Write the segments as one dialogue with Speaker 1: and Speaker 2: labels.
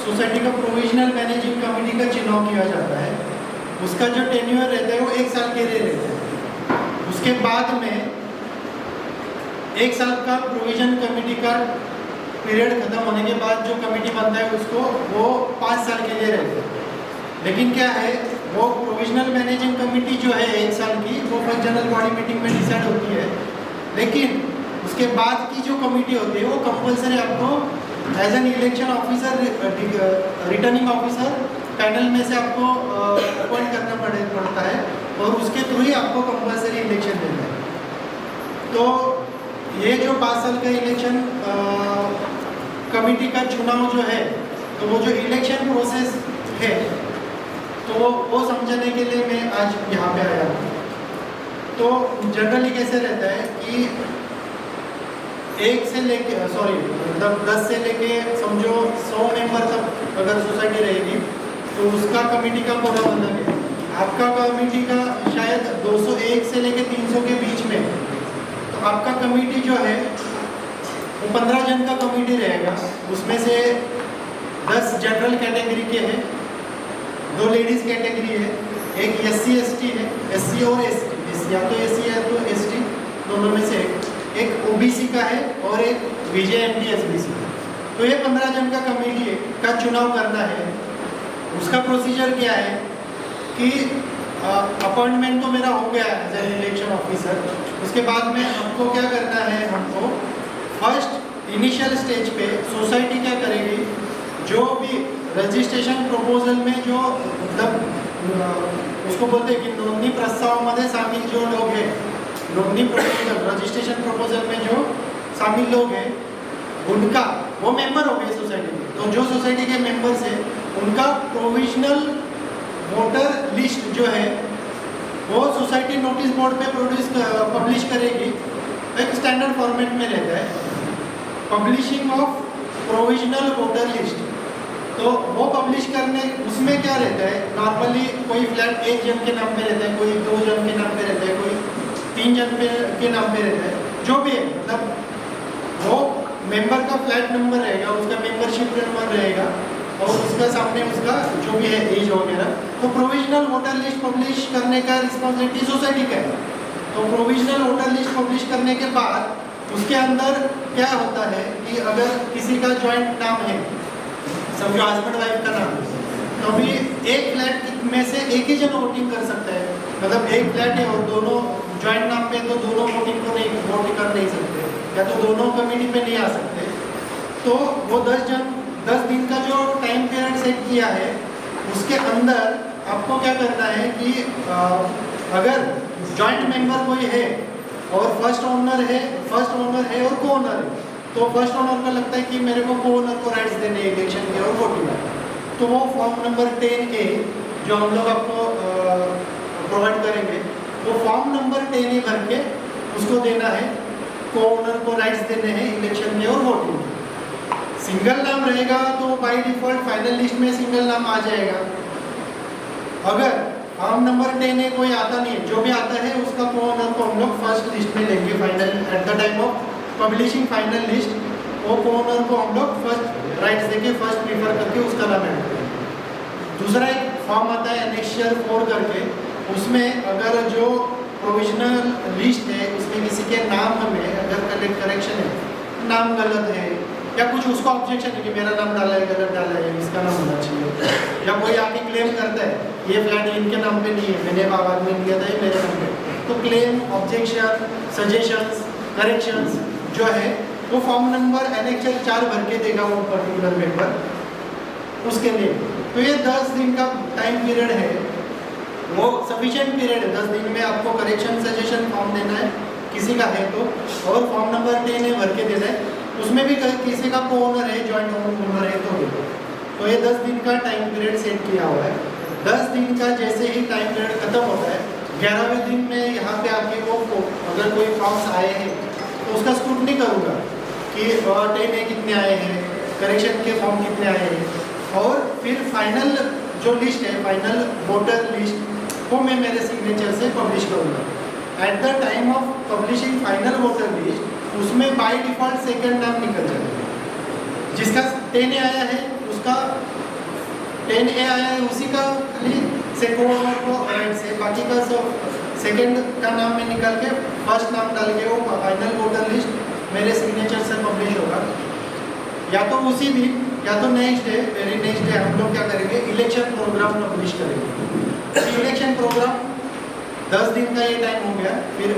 Speaker 1: Society का provisional managing committee का चुनाव किया जाता है, उसका जो टेन्योर रहता है वो 1 साल के लिए रहता है। उसके बाद में 1 साल का प्रोविजन कमेटी का पीरियड खत्म होने के बाद जो कमेटी बनता है उसको वो 5 साल के लिए रहता है। लेकिन क्या है, वो प्रोविजनल मैनेजिंग कमेटी जो है 1 साल की, वो फर्स्ट जनरल बॉडी मीटिंग में डिसाइड होती है। लेकिन उसके बाद की जो कमेटी होती है वो कंपलसरी आपको as an election officer, returning officer panel में से आपको अपॉइंट करना पड़ता है और उसके थ्रू ही आपको कंपलसरी इलेक्शन देना है। तो ये जो 5 साल का इलेक्शन कमेटी का चुनाव जो है, तो वो जो इलेक्शन प्रोसेस है तो वो समझने के लिए मैं आज यहाँ पे आया हूँ। तो जनरली कैसे रहता है कि 10 से लेके समझो 100 मेंबर तक अगर सोसाइटी रहेगी तो उसका कमेटी का कोटा बंधन है। आपका कमेटी का शायद 201 से लेके 300 के बीच में, तो आपका कमेटी जो है वो 15 जन का कमेटी रहेगा। उसमें से 10 जनरल कैटेगरी के हैं, 2 लेडीज़ कैटेगरी है, एक SC ST है, SC और ST, या तो SC या तो ST, दोनों में से एक OBC का है और एक VJMT SBC। तो ये 15 जन का कमेटी का चुनाव करना है। उसका प्रोसीजर क्या है कि अपॉइंटमेंट तो मेरा हो गया एज एन इलेक्शन ऑफिसर। उसके बाद में हमको क्या करना है, हमको फर्स्ट इनिशियल स्टेज पे सोसाइटी क्या करेगी, जो भी रजिस्ट्रेशन प्रपोजल में जो मतलब उसको बोलते हैं कि नोंदणी प्रस्तावामध्ये शामिल जो लोग हैं, नोंदणी प्रपोजल रजिस्ट्रेशन प्रपोजल में जो शामिल लोग हैं उनका, वो मेंबर हो गए सोसाइटी के। तो जो सोसाइटी के मेंबर्स हैं उनका प्रोविजनल वोटर लिस्ट जो है वो सोसाइटी नोटिस बोर्ड पे पब्लिश करेगी। एक स्टैंडर्ड फॉर्मेट में रहता है publishing of provisional voter list. तो वो पब्लिश करने, उसमें क्या रहता है, नॉर्मली कोई फ्लैट 1 जन के नाम पे रहता है, कोई 2 जन के नाम पे रहता है, कोई 3 जन के नाम पे रहता है, जो भी है, मतलब वो मेंबर का फ्लैट नंबर रहेगा, उसका मेंबरशिप नंबर रहेगा और उसका सामने उसका जो भी है एज वगैरह। तो प्रोविजनल वोटर लिस्ट पब्लिश करने का रिस्पॉन्सिबिलिटी सोसाइटी का है। तो प्रोविजनल वोटर लिस्ट पब्लिश करने के बाद उसके अंदर क्या होता है कि अगर किसी का जॉइंट नाम है, समझो हस्बैंड वाइफ का नाम, तो अभी एक फ्लैट में से एक ही जन वोटिंग कर सकता है। मतलब एक फ्लैट है और दोनों जॉइंट नाम पे, तो दोनों वोटिंग को नहीं वोट कर नहीं सकते, या तो दोनों कमेटी पे नहीं आ सकते। तो वो 10 दिन का जो टाइम पीरियड सेट किया है उसके अंदर आपको क्या करना है कि अगर जॉइंट मेंबर कोई है और फर्स्ट ओनर है और को ओनर है, तो फर्स्ट ओनर को लगता है कि मेरे को ओनर को राइट्स देने इलेक्शन के और वोटिंग का, तो वो फॉर्म नंबर 10A जो हम लोग आपको प्रोवाइड करेंगे, वो फॉर्म नंबर 10A भर के उसको देना है, को ओनर को राइट्स देने हैं इलेक्शन के और वोटिंग। सिंगल नाम रहेगा तो बाय डिफॉल्ट फाइनल लिस्ट में सिंगल नाम आ जाएगा। अगर फॉर्म नंबर 10A कोई आता नहीं है, जो भी आता है उसका को ओनर को हम लोग फर्स्ट लिस्ट में लेंगे। Final at the time of publishing final list, वो ओनर को हम लोग फर्स्ट राइट्स देके फर्स्ट प्रीफर करके उसका नाम ऐड करेंगे। दूसरा एक फॉर्म आता है एनेक्शियर 4 करके, उसमें अगर जो प्रोविजनल लिस्ट है उसमें किसी के नाम में अगर करेक्शन है, नाम गलत है या कुछ उसको ऑब्जेक्शन है कि मेरा नाम डाला है गलत डाला है, इसका नाम होना चाहिए, या कोई आके क्लेम करता है ये फ्लैट इनके नाम पे नहीं है, मैंने बाद में लिया था ये मेरे नाम पे, तो क्लेम, ऑब्जेक्शन, सजेशंस, करेक्शंस जो है वो फॉर्म नंबर एनेक्चर 4 भर के देगा वो पर्टिकुलर मेंबर उसके लिए। तो ये 10 दिन का टाइम पीरियड है, वो सफिशिएंट पीरियड है। 10 दिन में आपको करेक्शन सजेशन फॉर्म देना है किसी का है तो, और फॉर्म नंबर 10 भर के देना है। उसमें भी किसी का को ओनर है, जॉइंट ओनर है तो ये 10 दिन का टाइम पीरियड सेट किया हुआ है। 10 दिन का जैसे ही टाइम पीरियड खत्म होता है, 11वें दिन में यहाँ पे आके वो अगर कोई फॉर्म्स आए हैं तो उसका स्क्रूटनी करूँगा कि 10A कितने आए हैं, करेक्शन के फॉर्म कितने आए हैं, और फिर फाइनल जो लिस्ट है, फाइनल वोटर लिस्ट, वो मैं मेरे सिग्नेचर से पब्लिश करूँगा। At the time of publishing final voter list उसमें बाय डिफॉल्ट सेकंड नाम निकल जाएगा। जिसका 10A आया है उसका 10A आया है उसी का खाली सेकंड को राइट से, बाकी का सब सेकंड का नाम में निकाल के फर्स्ट नाम डाल के वो फाइनल वोटर लिस्ट मेरे सिग्नेचर से पब्लिश होगा। या तो उसी दिन या तो next day, very next day हम लोग क्या करेंगे, इलेक्शन प्रोग्राम पब्लिश करेंगे। इलेक्शन प्रोग्राम 10 दिन का ये टाइम हो गया, फिर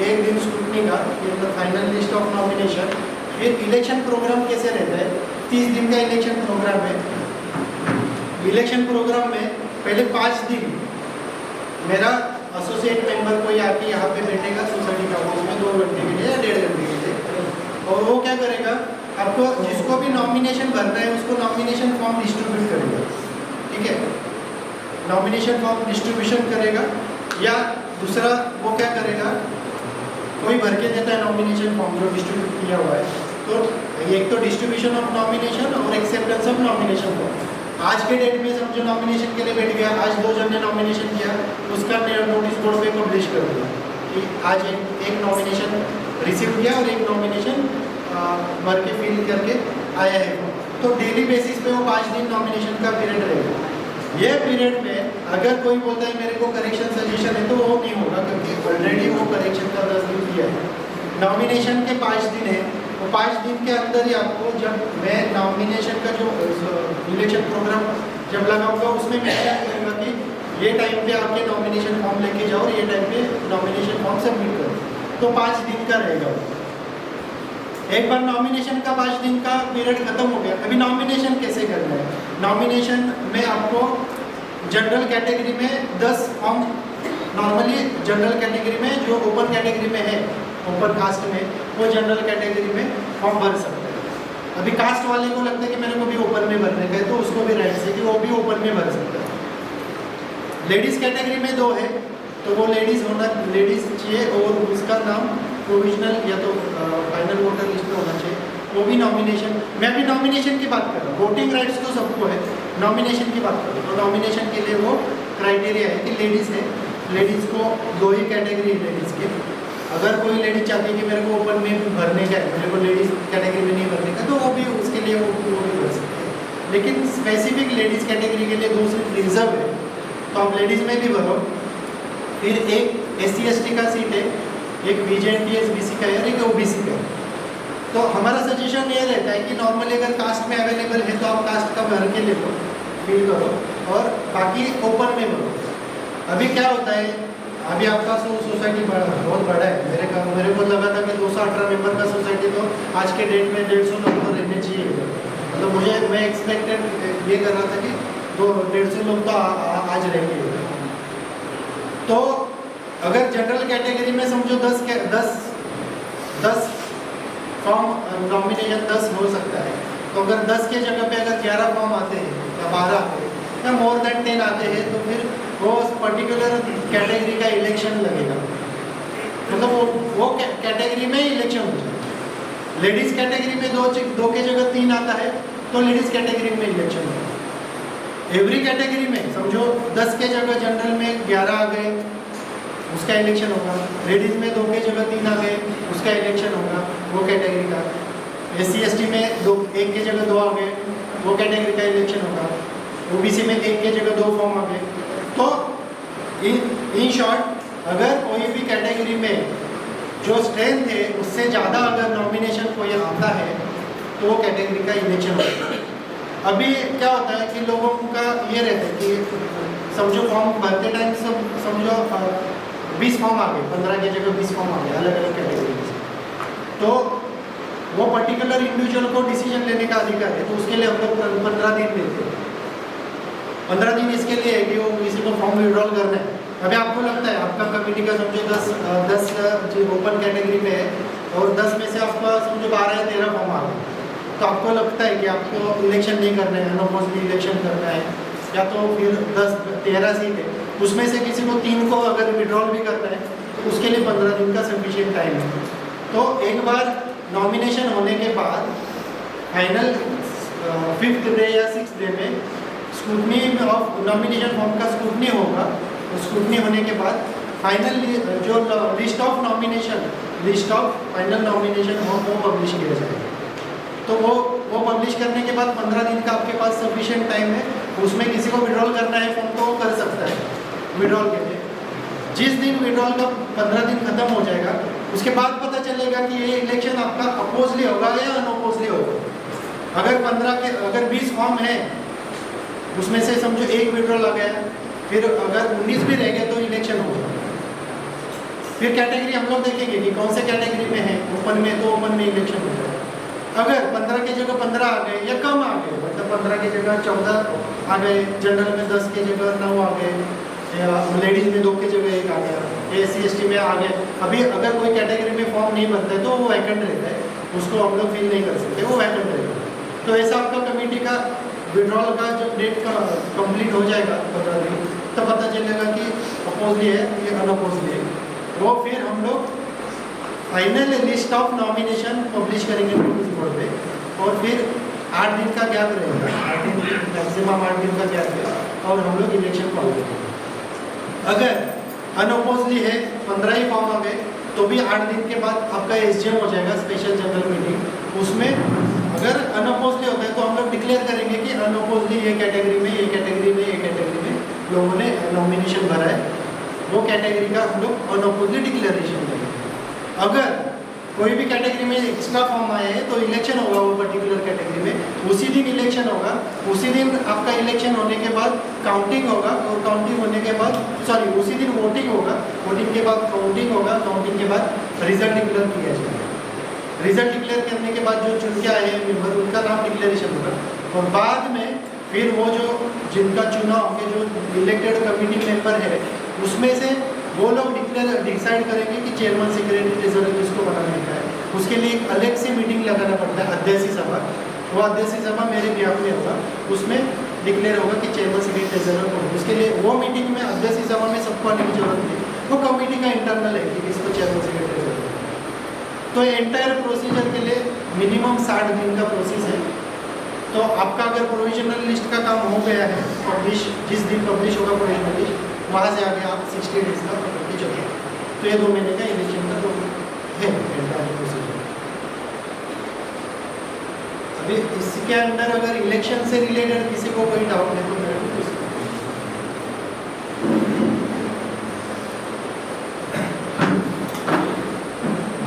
Speaker 1: एक दिन स्क्रूटनी का, फिर फाइनल लिस्ट ऑफ नॉमिनेशन, फिर इलेक्शन प्रोग्राम कैसे रहता है, 30 दिन का इलेक्शन प्रोग्राम है। इलेक्शन प्रोग्राम में पहले 5 दिन मेरा एसोसिएट मेंबर कोई आके यहाँ पे बैठेगा सोसाइटी का हाउस में 2 घंटे के लिए या 1.5 घंटे के लिए, और वो क्या करेगा, आपको जिसको भी नॉमिनेशन भरना है उसको नॉमिनेशन फॉर्म डिस्ट्रीब्यूट करेगा। ठीक है, नॉमिनेशन फॉर्म डिस्ट्रीब्यूशन करेगा, या दूसरा वो क्या करेगा, कोई भर के देता है नॉमिनेशन फॉर्म जो डिस्ट्रीब्यूट किया हुआ है, तो एक तो डिस्ट्रीब्यूशन ऑफ नॉमिनेशन और एक्सेप्टेंस ऑफ नॉमिनेशन फॉर्म। आज के डेट में समझो नॉमिनेशन के लिए बैठ गया, आज 2 जन ने नॉमिनेशन किया, उसका नोटिस बोर्ड पे पब्लिश कर दिया कि आज एक नॉमिनेशन रिसीव किया और एक नॉमिनेशन भर के फिल करके आया है। तो डेली बेसिस पे वो 5 दिन नॉमिनेशन का पीरियड रहेगा। ये पीरियड में अगर कोई बोलता है मेरे को करेक्शन सजेशन है, तो वो नहीं होगा, क्योंकि ऑलरेडी वो करेक्शन का 10 दिन किया है। नॉमिनेशन के 5 दिन है, वो 5 दिन के अंदर ही आपको, जब मैं नॉमिनेशन का जो इलेक्शन प्रोग्राम जब लगाऊंगा उसमें मैं क्या करूँगा कि ये टाइम पे आपके नॉमिनेशन फॉर्म लेके जाओ और ये टाइम पे नॉमिनेशन फॉर्म सबमिट करो, तो 5 दिन का रहेगा। एक बार नॉमिनेशन का 5 दिन का पीरियड खत्म हो गया, अभी नॉमिनेशन कैसे करना है। नॉमिनेशन में आपको जनरल कैटेगरी में 10 फॉर्म, नॉर्मली जनरल कैटेगरी में जो ओपन कैटेगरी में है, ओपन कास्ट में, वो जनरल कैटेगरी में फॉर्म भर सकते हैं। अभी कास्ट वाले को लगता है कि मेरे को भी ओपन में भरने का है, तो उसको भी राइट है कि वो भी ओपन में भर सकता है। लेडीज़ कैटेगरी में 2 है, तो वो लेडीज़ चाहिए और उसका नाम प्रोविजनल या तो फाइनल वोटर लिस्ट में होना चाहिए, वो भी नॉमिनेशन। मैं भी नॉमिनेशन की बात कर रहा हूँ, वोटिंग राइट्स तो सबको है, नॉमिनेशन की बात कर रहा हूँ। तो नॉमिनेशन के लिए वो क्राइटेरिया है कि लेडीज़ है, लेडीज़ को 2 ही कैटेगरी है लेडीज़ के। अगर कोई लेडीज चाहती है कि मेरे को ओपन में भरने का है, मेरे को लेडीज़ कैटेगरी में नहीं भरने का, तो वो भी उसके लिए वो भी भर सकते हैं। लेकिन स्पेसिफिक लेडीज़ कैटेगरी के लिए 2 सीट रिजर्व है, तो आप लेडीज़ में भी भरो। फिर एक SC/ST का सीट है, एक BJNTS/BC का है और एक OBC का है। तो हमारा सजेशन ये रहता है कि नॉर्मली अगर कास्ट में अवेलेबल है तो आप कास्ट का भर के ले लो, फिल करो, और बाकी ओपन में भरो। अभी क्या होता है, अभी आपका सोसाइटी बहुत बड़ा है, मेरे को लगा था कि 218 मेंबर का सोसाइटी तो आज के डेट में 150 लोग तो रहने चाहिए। मतलब मैं एक्सपेक्टेड ये कर रहा था कि 150 लोग तो आज रहेंगे। तो अगर जनरल कैटेगरी में समझो 10 फॉर्म नॉमिनेशन 10 हो सकता है, तो अगर 10 के जगह पे अगर 11 फॉर्म आते हैं या 12 आते हैं या मोर देन 10 आते हैं, तो फिर वो पर्टिकुलर कैटेगरी का इलेक्शन लगेगा। मतलब वो कैटेगरी में इलेक्शन हो जाए। लेडीज़ कैटेगरी में 2 के जगह 3 आता है, तो लेडीज़ कैटेगरी में इलेक्शन होगा। एवरी कैटेगरी में समझो 10 के जगह जनरल में 11 आ गए, उसका इलेक्शन होगा। लेडीज़ में 2 के जगह 3 आ गए, उसका इलेक्शन होगा वो कैटेगरी का। SC/ST में 1 के जगह 2 आ गए, वो कैटेगरी का इलेक्शन होगा। OBC में 1 के जगह 2 फॉर्म आ गए। तो इन शॉर्ट अगर कोई भी कैटेगरी में जो स्ट्रेंथ है उससे ज़्यादा अगर नॉमिनेशन कोई आता है, तो वो कैटेगरी का इलेक्शन होता है। अभी क्या होता है कि लोगों का ये रहता है कि समझो फॉर्म भरते टाइम समझो 20 फॉर्म आ गए, 15 की जगह 20 फॉर्म आ गए अलग अलग कैटेगरी से, तो वो पर्टिकुलर इंडिविजुअल को डिसीजन लेने का अधिकार है। तो उसके लिए हम लोग 15 दिन देते हैं। 15 दिन इसके लिए है कि वो किसी को फॉर्म विड्रॉल करना है। अभी आपको लगता है आपका कमेटी का समझो 10 जो ओपन कैटेगरी में है और 10 में से आपका समझो 12 या 13 फॉर्म आ गए, तो आपको लगता है कि आपको इलेक्शन नहीं करना है, अनअपोज्ड इलेक्शन करना है, या तो फिर 10-13 सीट है, उसमें से किसी को 3 को अगर विड्रॉल भी करना है, तो उसके लिए 15 दिन का सफिशिएंट टाइम है। तो एक बार नॉमिनेशन होने के बाद फाइनल 5th डे या 6th डे में स्क्रूटनी ऑफ नॉमिनेशन फॉर्म का स्क्रूटनी होगा। तो स्क्रूटनी होने के बाद फाइनल जो list of final nomination form वो पब्लिश किया जाएगा। तो वो वो पब्लिश करने के बाद 15 दिन का आपके पास सफिशिएंट टाइम है, उसमें किसी को विड्रॉल करना है फॉर्म तो वो कर सकता है विड्रॉल के लिए। जिस दिन विड्रॉल का 15 दिन खत्म हो जाएगा उसके बाद पता चलेगा कि ये इलेक्शन आपका अपोजली होगा या अनअपोजली होगा। अगर 20 फॉर्म है उसमें से समझो एक विड्रॉल आ गया, फिर अगर 19 भी रह गए तो इलेक्शन होगा। फिर कैटेगरी हम लोग देखेंगे कि कौन से कैटेगरी में है, ओपन में तो ओपन में इलेक्शन होगा। अगर 15 की जगह 15 आ गए या कम आ गए, मतलब 15 की जगह 14 आ गए, जनरल में 10 की जगह 9 आ गए, या लेडीज में 2 की जगह 1 आ गया, SC/ST में आ गए, अभी अगर कोई कैटेगरी में फॉर्म नहीं बनता है तो वो वैकेंट रहता है, उसको हम लोग फिल नहीं कर सकते, वो वैकेंट रहेगा। तो ऐसा आपका कमेटी का विड्रॉल का जब डेट का कंप्लीट हो जाएगा 15 दिन, तब पता चलेगा कि अपोजली है या अनअपोजली है। वो फिर हम लोग final list of nomination publish करेंगे नोटिस बोर्ड पे, और फिर 8 दिन का गैप रहेगा, 8 दिन मैक्सिमम 8 दिन का गैप है, और हम लोग इलेक्शन कॉल करेंगे। अगर अनअपोजली है, 15 ही फॉर्म आ गए, तो भी 8 दिन के बाद आपका SGM हो जाएगा, स्पेशल जनरल मीटिंग। उसमें अगर अनअपोजली होता है तो हम लोग डिक्लेयर करेंगे कि अनअपोजली ये कैटेगरी में, ये कैटेगरी में, ये कैटेगरी में लोगों ने नॉमिनेशन भरा है, वो कैटेगरी का हम लोग अनअपोजली डिक्लेरेशन करेंगे। अगर कोई भी कैटेगरी में एक्स्ट्रा फॉर्म आए हैं तो इलेक्शन होगा वो पर्टिकुलर कैटेगरी में, उसी दिन इलेक्शन होगा, उसी दिन आपका इलेक्शन होने के बाद काउंटिंग होगा, और काउंटिंग होने के बाद उसी दिन वोटिंग होगा, वोटिंग के बाद काउंटिंग होगा, काउंटिंग के बाद रिजल्ट डिक्लेयर किया जाएगा। रिजल्ट डिक्लेयर करने के बाद जो चुन के आए हैं मेंबर, उनका नाम डिक्लेरेशन होगा, और बाद में फिर वो जो जिनका चुनाव के जो इलेक्टेड कमेटी मेंबर है उसमें से वो लोग डिसाइड करेंगे कि चेयरमैन, सेक्रेटरी, ट्रेजरर किसको बनाने का है। उसके लिए एक अलग से मीटिंग लगाना पड़ता है, अध्यक्षीय सभा। वो अध्यक्षीय सभा मेरे बिहाफ में होगा, उसमें डिक्लेयर होगा कि चेयरमैन, सेक्रेटरी, ट्रेजरर कौन। उसके लिए वो मीटिंग में अध्यक्षीय सभा में सबको आने की जरूरत नहीं, वो कमेटी का इंटरनल है कि किसको चेयरमैन, सेक्रेटरी, ट्रेजरर। तो एंटायर प्रोसीजर के लिए मिनिमम 60 दिन का प्रोसेस है। तो आपका अगर प्रोविजनल लिस्ट का काम हो गया है, पब्लिश जिस दिन पब्लिश होगा प्रोविजनल लिस्ट, वहाँ से आगे आप 60 डेज का पकड़ चलिए, तो ये 2 महीने का इलेक्शन का है एंटायर प्रोसीजर। अभी इसके अंदर अगर इलेक्शन से रिलेटेड किसी को कोई डाउट है तो मेरे को पूछ।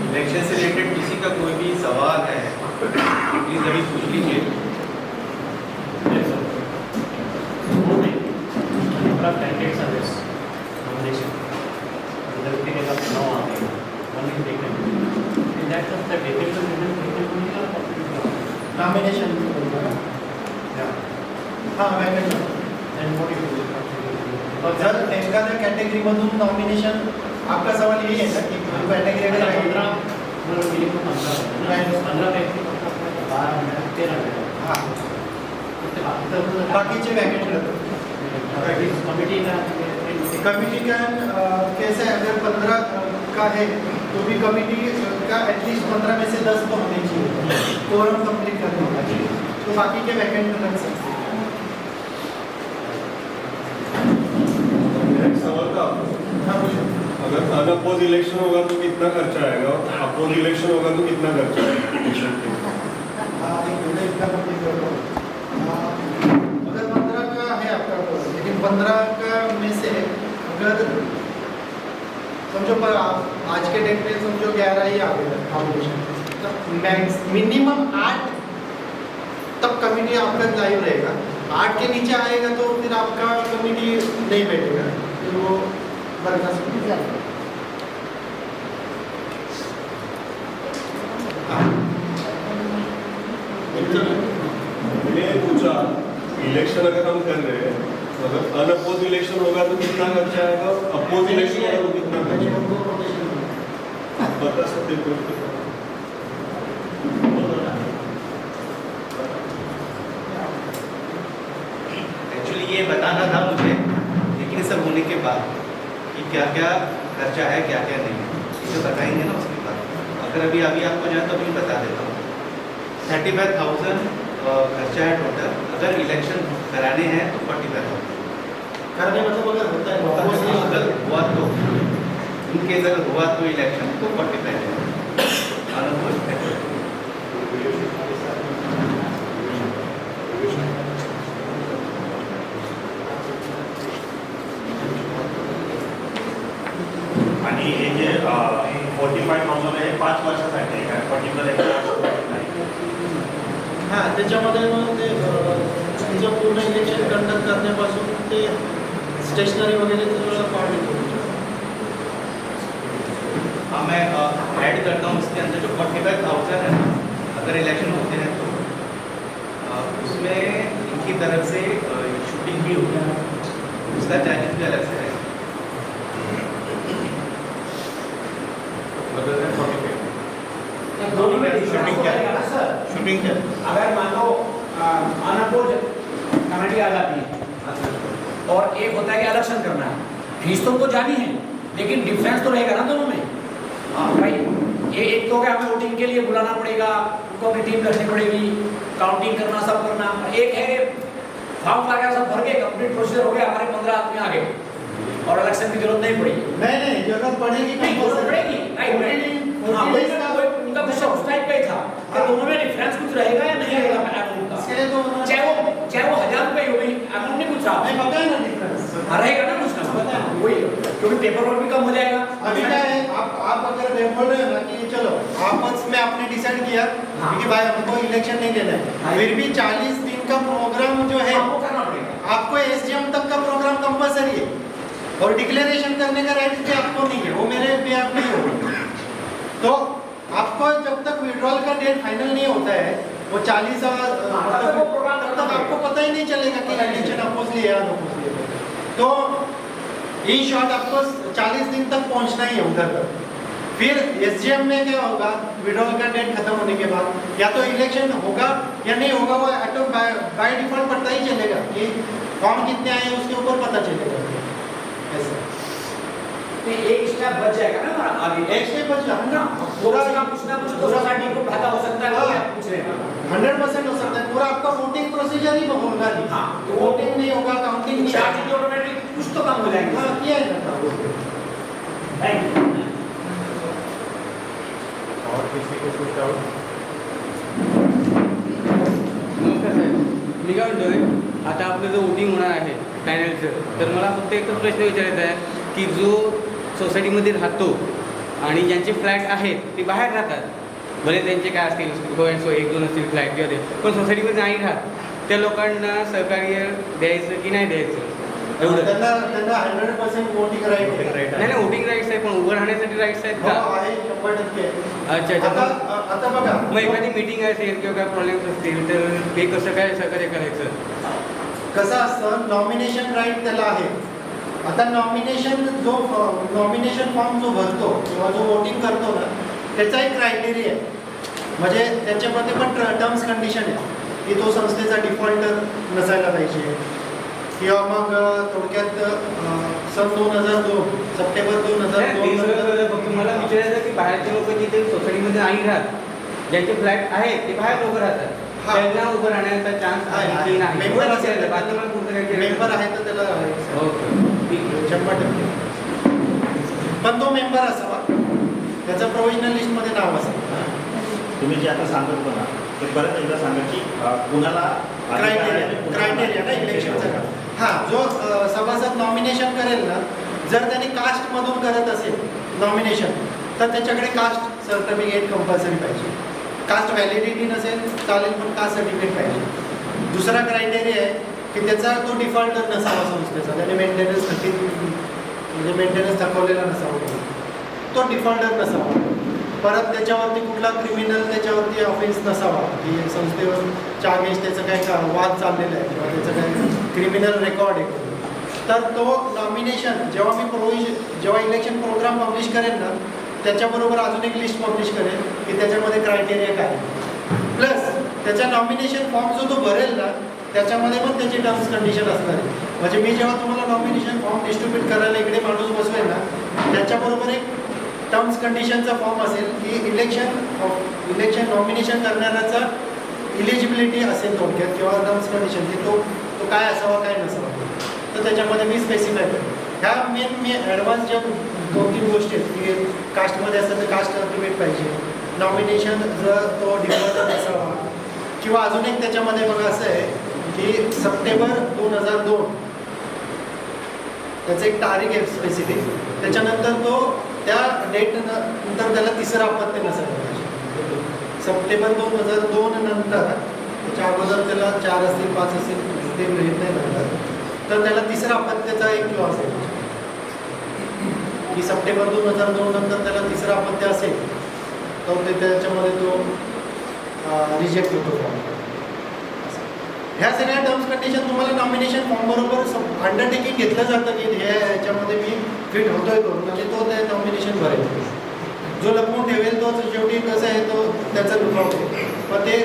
Speaker 2: इलेक्शन से रिलेटेड किसी का कोई भी सवाल है प्लीज अभी पूछ लीजिए।
Speaker 3: Candidates are this nomination result के बाद नाउ आ गए one week taken in that of the dated
Speaker 1: nomination
Speaker 3: या
Speaker 1: हां vacant
Speaker 3: and what you do
Speaker 1: sir एखाद्या कॅटेगरीमधून नॉमिनेशन, आपका सवाल यही है ना कि कॅटेगरी अगर
Speaker 3: 15 मिनिमम 15 व्यक्ति 12 13
Speaker 1: हां बाकीचे वैकेंट रहतात।
Speaker 3: कमिटी
Speaker 1: का कैसे अगर 15 का है तो भी कमिटी का एटलीस्ट 15 में से 10 तो होने चाहिए, कोरम कंप्लीट करना होगा चाहिए, तो बाकी के वैकेंट रख सकते हैं।
Speaker 4: एक सवाल था,
Speaker 1: हाँ बोलिए।
Speaker 4: अगर अनअपोज इलेक्शन होगा तो कितना खर्चा आएगा, अपोज इलेक्शन होगा तो कितना खर्चा आएगा?
Speaker 1: अगर 15 का है आपका, लेकिन 15 का में से अगर समझो पर आज के डेट में समझो 11 ही आ गए फाउंडेशन, तो मैक्स मिनिमम 8 तब कमिटी आपका लाइव रहेगा। 8 के नीचे आएगा तो फिर आपका कमिटी नहीं बैठेगा, फिर वो बर्खास्त हो जाएगा।
Speaker 4: मैंने पूछा इलेक्शन अगर हम कर रहे हैं, अगर अनअपोज इलेक्शन होगा तो कितना खर्चा आएगा, अपोज इलेक्शन होगा तो कितना खर्चा आएगा, बता सकते हो?
Speaker 2: एक्चुअली ये बताना था मुझे, लेकिन सब होने के बाद कि क्या क्या खर्चा है क्या क्या नहीं है, इसे बताएंगे ना उसके बाद। अगर अभी आपको जाए तो अभी बता देता हूँ। 35,000 खर्चा है टोटल। अगर इलेक्शन कराने हैं तो 45,000
Speaker 1: करने मतलब अगर होता है
Speaker 2: अगर हुआ तो इनके अगर हुआ तो इलेक्शन तो 45,000
Speaker 5: आणि हे जे 45,000 आहे 5 वर्षासाठी आहे काय पर्टिक्युलर
Speaker 1: हां, त्याच्यामध्ये मग ते तुमचं पूर्ण इलेक्शन कंडक्ट करण्यापासून ते स्टेशनरी वगैरे सगळं पार्ट येतो.
Speaker 2: हाँ, मैं ऐड करता हूँ इसके अंदर जो 45,000 है ना, अगर इलेक्शन होते हैं तो उसमें इनकी तरफ से शूटिंग भी होगी, उसका चार्जेस भी अलग से है।
Speaker 6: दोनों में
Speaker 2: शूटिंग क्या है?
Speaker 6: सर,
Speaker 2: शूटिंग क्या है?
Speaker 6: अगर मान लो अनअपोज कमेटी आ जाती है और एक होता है कि इलेक्शन करना है, फीस तो उनको जानी है लेकिन डिफरेंस तो रहेगा ना दोनों में। हाँ भाई, ये एक तो क्या हमें वोटिंग के लिए बुलाना पड़ेगा, उनको अपनी टीम रखनी पड़ेगी, काउंटिंग करना सब करना। एक है फॉर्म वगैरह सब भर के कंप्लीट प्रोसीजर हो गया, हमारे 15 आदमी आ गए और इलेक्शन की जरूरत नहीं पड़ी।
Speaker 1: नहीं, जरूरत पड़ेगी,
Speaker 6: नहीं जरूरत पड़ेगी, नहीं हाँ, उनका क्वेश्चन उस टाइप का ही था कि दोनों में डिफरेंस कुछ रहेगा या नहीं रहेगा अमाउंट का,
Speaker 1: इसके लिए तो
Speaker 6: चाहे वो 1000 रुपये हो गई, अमाउंट नहीं पूछा
Speaker 1: नहीं पता है ना डिफरेंस।
Speaker 6: रहेगा ना कुछ ना, वही क्योंकि पेपर वर्क भी कम हो जाएगा।
Speaker 1: अभी क्या है, आप अगर ये बोल रहे हो ना कि चलो आपस में आपने डिसाइड किया
Speaker 6: हाँ।
Speaker 1: कि भाई हमको इलेक्शन नहीं लेना
Speaker 6: हाँ।
Speaker 1: है, फिर भी 40 दिन का प्रोग्राम जो है
Speaker 6: आपको करना पड़ेगा।
Speaker 1: आपको एसडीएम तक का प्रोग्राम कंपलसरी है और डिक्लेरेशन करने का राइट भी आपको नहीं है, वो मेरे भी आप नहीं होगा। तो आपको जब तक विड्रॉल का डेट फाइनल नहीं होता है, वो 40 तब तक आपको पता ही नहीं चलेगा कि इलेक्शन अपोज लिया या अपोज लिया। तो इन शॉर्ट आपको 40 दिन तक पहुंचना ही है उधर तक। फिर एसडीएम में क्या होगा, विड्रॉल का डेट खत्म होने के बाद या तो इलेक्शन होगा या नहीं होगा, वो ऑटो बाय डिफॉल्ट पता ही चलेगा कि फॉर्म कितने आए हैं, उसके ऊपर पता चलेगा ऐसा।
Speaker 6: तो एक स्टेप बच जाएगा ना हमारा आगे,
Speaker 1: एक स्टेप बच जाएगा ना,
Speaker 6: पूरा कुछ ना कुछ तो सोसाइटी को फायदा हो सकता है।
Speaker 1: हाँ।
Speaker 6: पूछ रहे हैं
Speaker 1: 100% हो सकता है, पूरा आपका वोटिंग प्रोसीजर ही होगा नहीं।
Speaker 6: हाँ,
Speaker 1: तो वोटिंग नहीं होगा, काउंटिंग नहीं
Speaker 6: चार्ज
Speaker 1: होगा।
Speaker 6: ऑटोमेटिक कुछ तो कम हो जाएंगे।
Speaker 1: हाँ, किया है ना।
Speaker 6: Thank you.
Speaker 5: और किसी को कुछ डाउट?
Speaker 7: नमस्कार साहेब, मी काय म्हणतोय, आता आपलं जो वोटिंग होणार आहे पॅनलचं, तर मला फक्त एकच प्रश्न विचारायचा आहे की जो सोसायटीमध्ये राहतो आणि ज्यांचे फ्लॅट आहेत ते बाहेर राहतात, भले त्यांचे काय असतील सो 1-2 असतील फ्लॅट किंवा ते, पण सोसायटीमध्ये नाही राहत, त्या लोकांना सहकार्य द्यायचं की नाही द्यायचं एवढं?
Speaker 1: त्यांना 100% वोटिंग राईट आहे.
Speaker 7: नाही नाही, वोटिंग राईट्स आहे, पण उभं राहण्यासाठी राईट्स आहेत
Speaker 1: हो,
Speaker 7: का?
Speaker 1: आहे 100%.
Speaker 7: अच्छा
Speaker 1: आता
Speaker 7: अच्छा.
Speaker 1: आता बघा,
Speaker 7: मग एखादी मीटिंग असेल किंवा काय प्रॉब्लेम्स असतील तर ते कसं काय सहकार्य करायचं?
Speaker 1: कसं असतं, नॉमिनेशन राईट त्याला आहे. आता नॉमिनेशन फॉर्म जो भरतो किंवा जो वोटिंग करतो ना, त्याचा एक क्रायटेरिया आहे. म्हणजे त्याच्यामध्ये पण टर्म्स कंडिशन आहे की तो संस्थेचा डिफॉल्टर नसायला पाहिजे, किंवा मग थोडक्यात सन 2002 सप्टेंबर 2002
Speaker 7: फक्त मला विचारायचं की बाहेरचे लोक जिथे सोसायटीमध्ये नाही राहत, ज्यांचे फ्लॅट आहेत ते बाहेर लोक राहतात,
Speaker 1: हा.
Speaker 7: त्यांना उभं राहण्याचा चान्स आहे की नाही?
Speaker 1: मेंबर
Speaker 7: एवढं
Speaker 1: असेल
Speaker 7: विचारायचं. बाकी मला पुढचं काय
Speaker 1: मेंबर आहे तर त्याला आहे.
Speaker 7: ओके, ठीक आहे.
Speaker 1: 100%. पण तो मेंबर असावा, त्याचं प्रोव्हिजनल लिस्टमध्ये नाव असावं.
Speaker 5: तुम्ही जे आता सांगत होता ना, ते परत एकदा सांगा की कुणाला
Speaker 1: क्रायटेरिया ना इलेक्शनचा. हां, जो सभासद नॉमिनेशन करेल ना, जर त्यांनी कास्टमधून करत असेल नॉमिनेशन, तर त्याच्याकडे कास्ट सर्टिफिकेट कंपल्सरी पाहिजे. कास्ट व्हॅलिडिटी नसेल चालेल, पण कास्ट सर्टिफिकेट पाहिजे. दुसरा क्रायटेरिया आहे की त्याचा तो डिफॉल्टर नसावा संस्थेचा, त्याने मेंटेनन्स म्हणजे मेंटेनन्स दाखवलेला नसावा, तो डिफॉल्टर नसावा. परत त्याच्यावरती कुठला क्रिमिनल त्याच्यावरती ऑफेन्स नसावा की संस्थेच्या अगेन्स्ट त्याचं काय वाद चाललेला आहे किंवा त्याचं काय क्रिमिनल रेकॉर्ड आहे. तर तो नॉमिनेशन जेव्हा इलेक्शन प्रोग्राम पब्लिश करेल ना, त्याच्याबरोबर अजून एक लिस्ट पब्लिश करेल की त्याच्यामध्ये क्रायटेरिया काय, प्लस त्याच्या नॉमिनेशन फॉर्म जो तो भरेल ना, त्याच्यामध्ये पण त्याची टर्म्स कंडिशन असणार आहे. म्हणजे मी जेव्हा तुम्हाला नॉमिनेशन फॉर्म डिस्ट्रीब्यूट करायला इकडे माणूस बसवेल ना, त्याच्याबरोबर एक टर्म्स कंडिशनचा फॉर्म असेल की इलेक्शन नॉमिनेशन करणाऱ्याचा इलिजिबिलिटी असेल थोडक्यात, किंवा टर्म्स कंडिशन की तो काय असावा काय नसावा, तर त्याच्यामध्ये मी स्पेसिफाय करेन. ह्या मी ॲडव्हान्स ज्या 2-3 गोष्टी आहेत की कास्टमध्ये असेल तर कास्ट सर्टिफिकेट पाहिजे, नॉमिनेशन जर तो डिफॉल्टर असावा, किंवा अजून एक त्याच्यामध्ये बघा असं आहे की सप्टेंबर 2002 त्याचं एक तारीख आहे स्पेसिफिक, त्याच्यानंतर तो त्या डेट नंतर त्याला तिसरं अपत्य नसायला पाहिजे. सप्टेंबर 2002 नंतर त्याच्या अगोदर त्याला 4 असतील 5 असतील ते गृहीत नाही धरतात, तर त्याला तिसरा अपत्याचा एक क्लॉज आहे की सप्टेंबर 2002 नंतर त्याला तिसरा अपत्य असेल तर ते त्याच्यामध्ये तो रिजेक्ट होतो. ह्या सगळ्या टर्म्स कंडिशन तुम्हाला नॉमिनेशन फॉर्म बरोबर अंडरटेकिंग घेतलं जातं की हे ह्याच्यामध्ये मी फिट होतोय करून आणि तो ते नॉमिनेशन भरेल. जो लपवून ठेवेल तोच शेवटी कसं आहे तो त्याचं दुखावतो, पण ते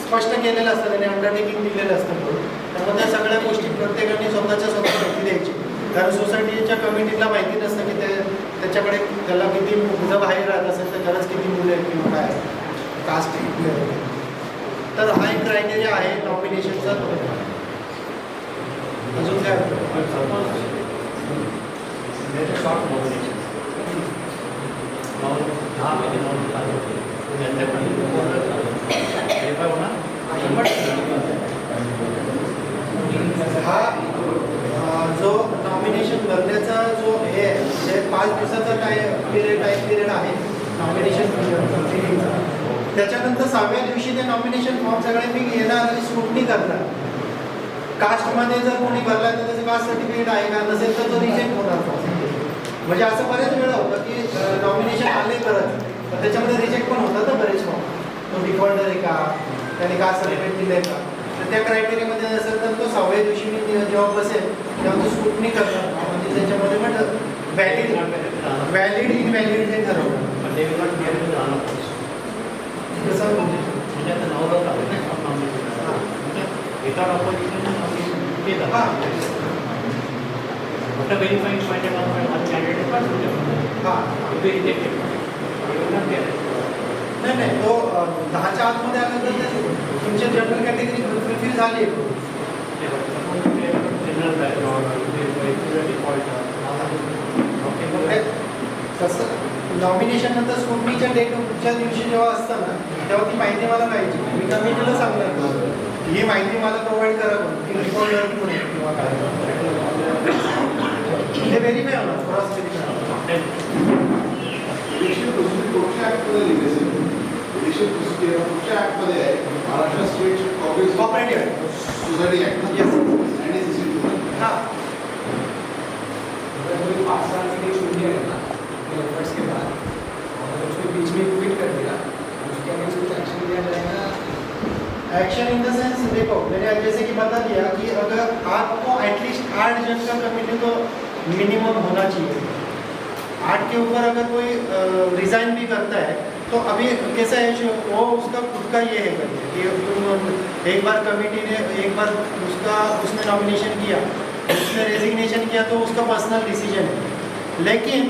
Speaker 1: स्पष्ट केलेलं असतं आणि अंडरटेकिंग दिलेलं असतं करून. त्यामुळे त्या सगळ्या गोष्टी प्रत्येकाने स्वतः माहिती द्यायची, कारण सोसायटीच्या कमिटीला माहिती नसतं की त्याच्याकडे त्याला किती जर बाहेर राहत असेल तर खरंच किती मुलं आहेत किंवा काय कास्ट किती आहे. तर हा एक क्रायटेरिया आहे नॉमिनेशनचा. अजून काय
Speaker 3: शॉर्ट नॉमिनेशन 10 महिने नोंद झाले होते व्हेरीफाय होणार.
Speaker 1: हा जो नॉमिनेशन भरण्याचा जो हे आहे 5 दिवसाचा टाईम पिरियड आहे नॉमिनेशन. त्याच्यानंतर 6व्या दिवशी ते नॉमिनेशन फॉर्म सगळे मी येणार आणि स्क्रुटनी करणार. कास्टमध्ये जर कोणी भरला तर त्याचं कास्ट सर्टिफिकेट आहे का, नसेल तर तो रिजेक्ट होणार. म्हणजे असं बरेच वेळा होतं की नॉमिनेशन आले करत तर त्याच्यामध्ये रिजेक्ट पण होतात ना बरेच फॉर्म. तो डिफॉल्टर आहे का, त्याने कास्ट सर्टिफिकेट दिलं आहे का, तर त्या क्रायटेरियामध्ये असेल तर तो 6व्या दिवशी मी जेव्हा बसेल तेव्हा तो स्क्रुटनी करणार. म्हणजे त्याच्यामध्ये पण व्हॅलिड इनव्हॅलिड हे ठरवणार.
Speaker 3: म्हणजे
Speaker 1: कसं
Speaker 3: म्हणजे आता 9 लोक आहेत ना नॉमिनेशन विदाउट ऑपोजिशन केलं. फक्त व्हेरीफाईंग पाहिजे वन कॅन्डिडेट पण
Speaker 1: हां
Speaker 3: रिजेक्टेड
Speaker 1: नाही तो 10च्या आतमध्ये आलं तर तुमच्या जनरल कॅटेगरी फुलफिल झाली.
Speaker 3: जनरल बॅकग्राऊंड डिफॉल्ट
Speaker 1: तसं नॉमिनेशन नंतर स्कूटनीच्या डेटच्या दिवशी जेव्हा असतं ना तेव्हा ती माहिती मला पाहिजे. मी कमिटीला सांगणार ही माहिती मला प्रोव्हाइड करा की डिफॉल्टर कोणी किंवा काय ते व्हेरीफाय होणार क्रॉस व्हेरीफाय होणार.
Speaker 8: इलेक्शन प्रोसिजर कुठच्या ऍक्टमध्ये लिहिले असेल? इलेक्शन प्रोसिजर कुठच्या ऍक्टमध्ये आहे? Maharashtra state
Speaker 1: cooperative
Speaker 8: society act
Speaker 1: yes
Speaker 8: आणि सीसी.
Speaker 1: हां
Speaker 6: 5 साल के लिए छूट दिया गया था एफर्ट्स के बाद, और उसके बीच में क्विट कर दिया, उसके अगेंस्ट कुछ एक्शन लिया जाएगा?
Speaker 1: एक्शन इन द सेंस देखो मैंने जैसे कि बता दिया कि अगर आपको एटलीस्ट 8 जन का कमेटी तो मिनिमम होना चाहिए. 8 के ऊपर अगर कोई रिज़ाइन भी करता है तो अभी कैसा है वो उसका खुद का ये है कि तुम एक बार कमेटी ने एक बार उसने नॉमिनेशन किया, उसने रेजिग्नेशन किया तो उसका पर्सनल डिसीजन है. लेकिन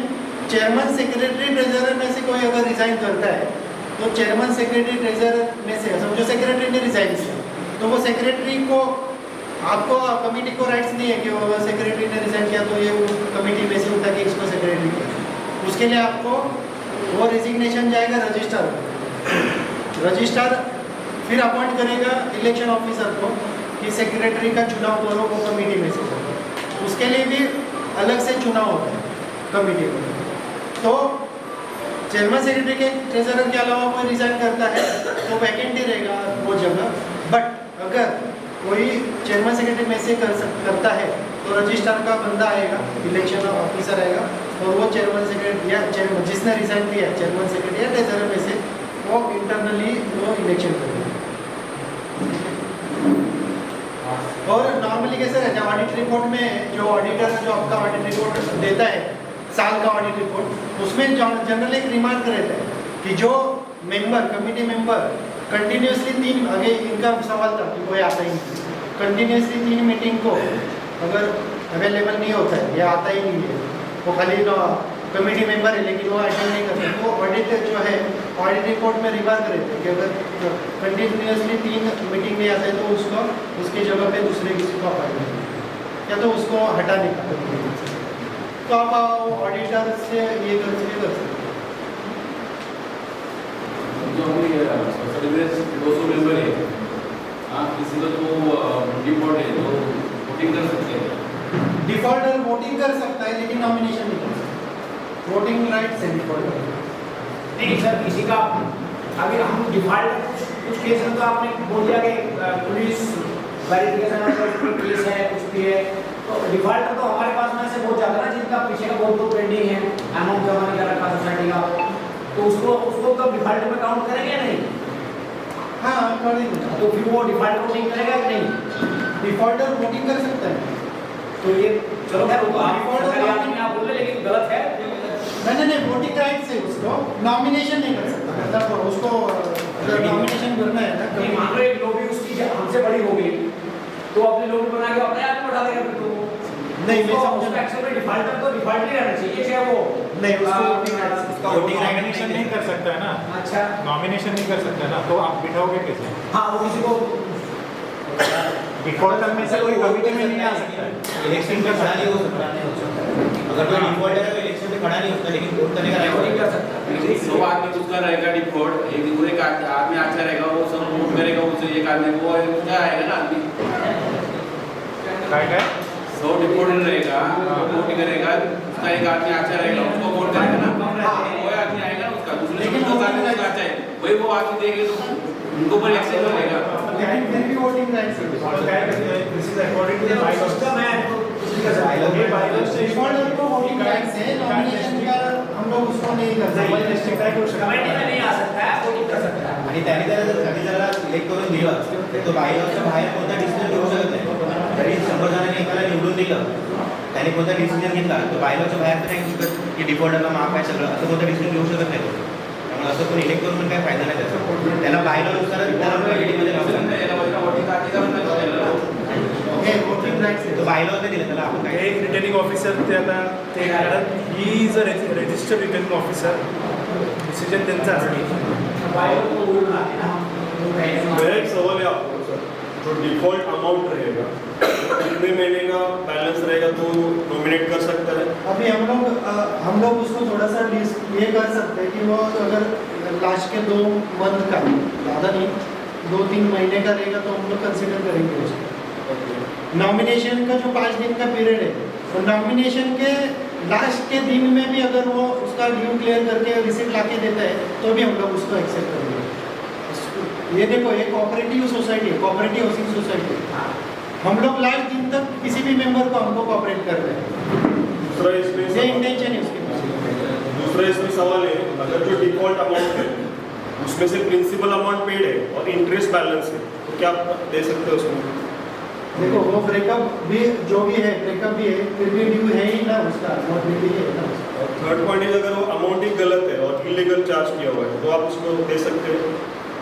Speaker 1: चेयरमैन सेक्रेटरी ट्रेजरर में से कोई अगर रिज़ाइन करता है तो चेयरमैन सेक्रेटरी ट्रेजरर में से समझो सेक्रेटरी ने रिज़ाइन किया तो वो सेक्रेटरी को आपको कमेटी को राइट्स नहीं है कि वो सेक्रेटरी ने रिज़ाइन किया तो ये कमेटी में से उठा के इसको सेक्रेटरी किया. उसके लिए आपको वो रेजिग्नेशन जाएगा रजिस्ट्रार फिर अपॉइंट करेगा इलेक्शन ऑफिसर को कि सेक्रेटरी का चुनाव करो वो कमेटी में से. उसके लिए भी अलग से चुनाव होता है कमेटी में. तो चेयरमैन सेक्रेटरी के ट्रेजरर के अलावा कोई रिज़ाइन करता है तो वैकेंट ही रहेगा वो जगह. बट अगर कोई चेयरमैन सेक्रेटरी में से करता है तो रजिस्ट्रार का बंदा आएगा, इलेक्शन ऑफिसर आएगा और वो चेयरमैन सेक्रेटरी या जिसने रिज़ाइन किया चेयरमैन सेक्रेटरी या ट्रेजरर में से वो इंटरनली वो इलेक्शन करेगा. और नॉर्मली कैसे रहता है ऑडिट रिपोर्ट में जो ऑडिटर जो आपका ऑडिट रिपोर्ट देता है साल का ऑडिट रिपोर्ट उसमें जनरली एक रिमार्क रहता है कि जो मेंबर कमेटी मेंबर कंटिन्यूसली 3 आगे इनका सवाल था कि कोई आता ही नहीं कंटिन्यूसली 3 मीटिंग को अगर अवेलेबल नहीं होता है या आता ही नहीं है वो खाली कमेटी मेंबर है लेकिन वो अटेंड नहीं करते तो ऑडिट जो है ऑडिट रिपोर्ट में रिमार्क रहते हैं कि अगर कंटिन्यूसली 3 मीटिंग नहीं आता है तो उसको उसकी जगह पे दूसरे किसी को अपॉइंट या तो उसको हटाने का. तो आप ऑडिटर से ये कर सकते
Speaker 8: जो हमारी सोसाइटी में 200 मेंबर है, आप किसी का तो डिफॉल्ट है तो वोटिंग कर सकते हैं.
Speaker 1: डिफॉल्टर वोटिंग कर सकता है लेकिन नॉमिनेशन नहीं कर सकता. वोटिंग राइट्स है डिफॉल्टर।
Speaker 6: नहीं सर, किसी का अभी हम डिफॉल्ट कुछ केस में तो आपने बोल दिया कि पुलिस वेरिफिकेशन केस है, कुछ भी है, तो डिफॉल्टर तो हमारे पास में से बहुत ज़्यादा ना, जिनका पीछे का बहुत पेंडिंग है, अमाउंट जमा नहीं कर रखा सोसाइटी का, तो उसको तो डिफॉल्ट में काउंट करेंगे या नहीं?
Speaker 1: हाँ करेंगे।
Speaker 6: तो फिर वो डिफॉल्ट वोटिंग करेगा कि नहीं?
Speaker 1: डिफॉल्टर वोटिंग कर सकता है।
Speaker 6: तो ये चलो खैर वो आप
Speaker 1: Default
Speaker 6: सरकारी आदमी आप बोल रहे, लेकिन गलत है।
Speaker 1: नहीं, वोटिंग राइट से उसको नॉमिनेशन नहीं कर सकता, मतलब उसको अगर नॉमिनेशन करना है ना,
Speaker 6: नहीं मान लो एक लॉबी उसकी हमसे बड़ी हो गई, तो अपनी लॉबी बना के अपने आप बैठा देगा फिर तो
Speaker 1: नहीं, मैं समझा।
Speaker 6: उसका एक्चुअली डिफॉल्टर तो डिफॉल्ट नहीं रहना चाहिए, चाहे वो
Speaker 1: नहीं, उसको voting rights से।
Speaker 2: उसका वोटिंग राइट
Speaker 5: नॉमिनेशन नहीं कर सकता है ना,
Speaker 6: अच्छा
Speaker 5: नॉमिनेशन नहीं कर सकता है ना, तो आप बिठाओगे कैसे?
Speaker 6: हाँ वो किसी को
Speaker 5: डिफॉल्टर में से कोई कमिटी में नहीं आ सकता है।
Speaker 2: इलेक्शन में खड़ा नहीं हो सकता। अगर कोई डिफॉल्टर है तो इलेक्शन में खड़ा नहीं होता, लेकिन वोट करने का
Speaker 6: नहीं
Speaker 2: राइट
Speaker 6: कर सकता।
Speaker 7: दो आदमी उसका रहेगा डिफॉल्ट, एक आदमी अच्छा रहेगा, वो सब वोट करेगा, उससे एक आदमी वो क्या आएगा ना आदमी
Speaker 5: काय काय
Speaker 7: 100 डिफॉल्ट रहेगा, वोट करेगा, उसका एक आदमी अच्छा रहेगा, उसको वोट करेगा ना, वो आदमी आएगा ना उसका, दूसरे
Speaker 1: लेकिन
Speaker 7: का आदमी उसका अच्छा है, वही वो आदमी देंगे तो उनको पर एक्सेस रहेगा।
Speaker 1: फिर भी वोटिंग राइट से।
Speaker 5: और काय करते हैं, this is according to the bylaws.
Speaker 6: System है तो किसी का
Speaker 5: ये बायलॉज से
Speaker 1: डिफॉल्टर को वोटिंग राइट से नॉमिनेशन का हम लोग उसको नहीं कर सकते।
Speaker 5: काय करू शकता?
Speaker 6: कमेटी में नहीं आ सकता है, वोटिंग कर सकता है।
Speaker 2: आणि त्याने त्याला सिलेक्ट करून दिलं तो बायलॉजच्या बाहेर कोणता डिसिजन घेऊ शकत नाही. जरी 100 जणांनी एकाला निवडून दिलं, त्याने कोणता डिसिजन घेतला तो बायलॉजच्या बाहेर तर नाही घेऊ शकत की डिफॉल्टरला माफ आहे सगळं, असं कोणता डिसिजन घेऊ शकत नाही. त्यामुळे असं कोणी इलेक्ट करून पण काही फायदा नाही त्याचा. त्याला बायलॉजनुसार त्याला कमिटीमध्ये लावलं
Speaker 1: ओके, वोटिंग राइट से।
Speaker 2: तो बायलॉजने दिलं त्याला आपण काय
Speaker 5: एक रिटर्निंग ऑफिसर ते आता ते कारण he is a registered returning officer, decision त्यांचा असतो.
Speaker 6: बायो को बोलना है ना, वो कहेंगे
Speaker 4: मेरा एक सवाल है आपको सर, जो डिफॉल्ट अमाउंट रहेगा कितने महीने का बैलेंस रहेगा तो नॉमिनेट कर सकता है?
Speaker 1: अभी हम लोग उसको थोड़ा सा ये कर सकते हैं कि वो अगर लास्ट के 2 मंथ का, ज़्यादा नहीं 2-3 महीने का रहेगा तो हम लोग कंसिडर करेंगे उसको। नॉमिनेशन का जो 5 दिन का पीरियड है, तो नॉमिनेशन के लास्ट के दिन में भी अगर वो उसका ड्यू क्लियर करके रिसिप्ट ला के देता है तो भी हम लोग उसको एक्सेप्ट करेंगे। ये देखो, ये कोऑपरेटिव सोसाइटी है, कोऑपरेटिव हाउसिंग सोसाइटी। हम लोग लास्ट दिन तक किसी भी मेंबर को हमको कोऑपरेट कर रहे हैं,
Speaker 4: दूसरा इसमें
Speaker 1: ये इंटेंशन है उसके पीछे।
Speaker 4: दूसरा इसमें सवाल है, अगर जो डिफॉल्ट अमाउंट है उसमें से प्रिंसिपल अमाउंट पेड है और इंटरेस्ट बैलेंस है, तो क्या आप दे सकते हो उसमें?
Speaker 1: देखो, वो ब्रेकअप भी जो भी है, ब्रेकअप भी है, फिर भी ड्यू है ही ना उसका, भी है ना उसका।
Speaker 4: और थर्ड पॉइंट है, अगर वो अमाउंट ही गलत है और इलीगल चार्ज किया हुआ है तो आप उसको दे सकते हो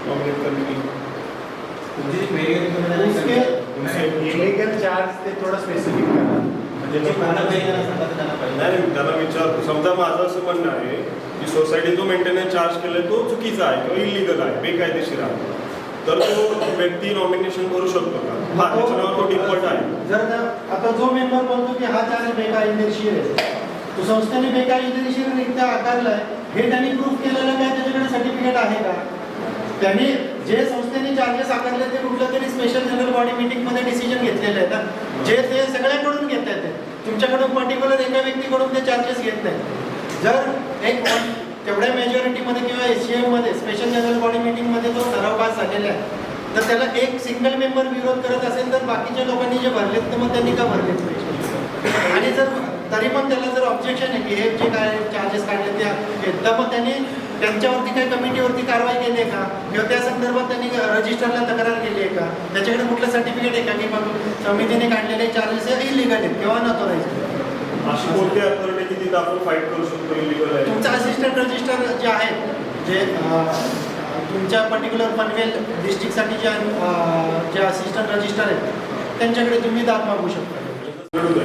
Speaker 4: नॉमिनेट करने के लिए?
Speaker 1: उसके
Speaker 5: इलीगल चार्ज ते थोडं स्पेसिफिक करा. म्हणजे
Speaker 4: नाही, त्याला विचारतो. समजा माझं असं म्हणणं आहे की सोसायटी जो मेंटेनन्स चार्ज केलाय तो चुकीचा आहे किंवा इलिगल आहे, बेकायदेशीर आहे, तर तो व्यक्ती नॉमिनेशन करू शकतो का? हा, त्याच्या नावावर तो डिफॉल्ट आहे.
Speaker 1: जर आता जो मेंबर बोलतो की हा चार्ज बेकायदेशीर आहे, तो संस्थेने बेकायदेशीररित्या आकारला आहे, हे त्यांनी प्रूफ केलेलं काय, त्याच्याकडे सर्टिफिकेट आहे का? त्यांनी जे संस्थेने चार्जेस आकारले ते कुठलं तरी स्पेशल जनरल बॉडी मीटिंगमध्ये डिसिजन घेतलेलं आहे ना, जे ते सगळ्यांकडून घेत आहेत ते, तुमच्याकडून पर्टिक्युलर एका व्यक्तीकडून ते चार्जेस घेत नाही. जर एक तेवढ्या मेजॉरिटीमध्ये किंवा एससीएममध्ये स्पेशल जनरल बॉडी मीटिंगमध्ये तो ठराव पास झालेला आहे, तर त्याला एक सिंगल मेंबर विरोध करत असेल तर बाकीच्या लोकांनी जे भरलेत तर मग त्यांनी का भरलेत पैसे? आणि जर तरी पण त्याला जर ऑब्जेक्शन आहे की हे जे काय चार्जेस काढले ते आहेत, तर मग त्यांनी त्यांच्यावरती काही कमिटीवरती कारवाई केली आहे का, किंवा त्या संदर्भात त्यांनी रजिस्टरला तक्रार केली आहे का, त्याच्याकडे कुठलं सर्टिफिकेट आहे का की मग समितीने काढलेले चार्जेस हे इलिगल आहेत किंवा अनऑथोराइज आहेत?
Speaker 4: अशी कोणती अथॉरिटी तिथे आपण फाईट करू शकतो इलिगल आहे?
Speaker 1: तुमचा असिस्टंट रजिस्टर जे आहेत, जे तुमच्या पर्टिक्युलर पनवेल डिस्ट्रिक्टसाठी जे असिस्टंट रजिस्टर आहेत त्यांच्याकडे तुम्ही दाद मागू शकता.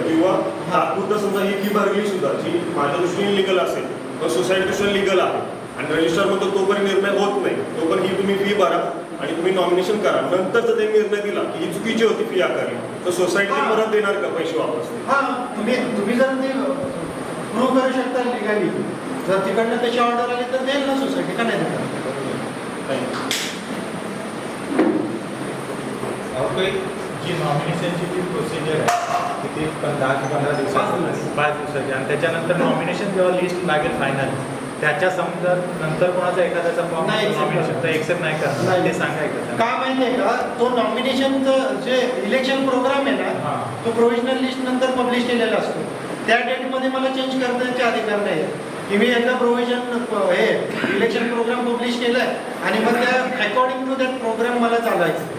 Speaker 4: किंवा तात्पुरतं समजा ही फी भरली सुद्धा जी माझ्या दृष्टीने लिगल असेल तर सोसायटी दृष्टीने लिगल आहे आणि रजिस्टर म्हणतो तोपर्यंत निर्णय होत नाही, तोपर्यंत ही तुम्ही फी भरा आणि तुम्ही नॉमिनेशन करा. नंतर जर त्यांनी निर्णय दिला की ही चुकीची होती फी आकारली तर सोसायटी परत देणार का पैसे वापस?
Speaker 1: हां, तुम्ही जर ते प्रूव्ह करू शकता लिगली, जर तिकडनं त्याची ऑर्डर आली तर देईल ना सोसायटी, का नाही देणार?
Speaker 5: जी नॉमिनेशनची जी प्रोसिजर आहे ती 10 ते 15 दिवसात 5 दिवसाची आणि त्याच्यानंतर नॉमिनेशन जेव्हा लिस्ट लागेल फायनल त्याच्या समजा नंतर कोणाचा एखाद्याचा फॉर्म
Speaker 1: नाही accept
Speaker 5: नॉमिनेशन तर एक्सेप्ट नाही करणार
Speaker 1: नाही.
Speaker 5: ते सांगायचं
Speaker 1: का माहिती आहे का, तो नॉमिनेशनचं जे इलेक्शन प्रोग्राम आहे ना,
Speaker 5: हां.
Speaker 1: तो प्रोव्हिजनल लिस्ट नंतर पब्लिश केलेला असतो. त्या डेटमध्ये मला चेंज करण्याचे अधिकार नाही आहे की मी एकदा प्रोव्हिजन हे इलेक्शन प्रोग्राम पब्लिश केलाय आणि मग त्या अकॉर्डिंग टू दॅट प्रोग्राम मला चालायचं.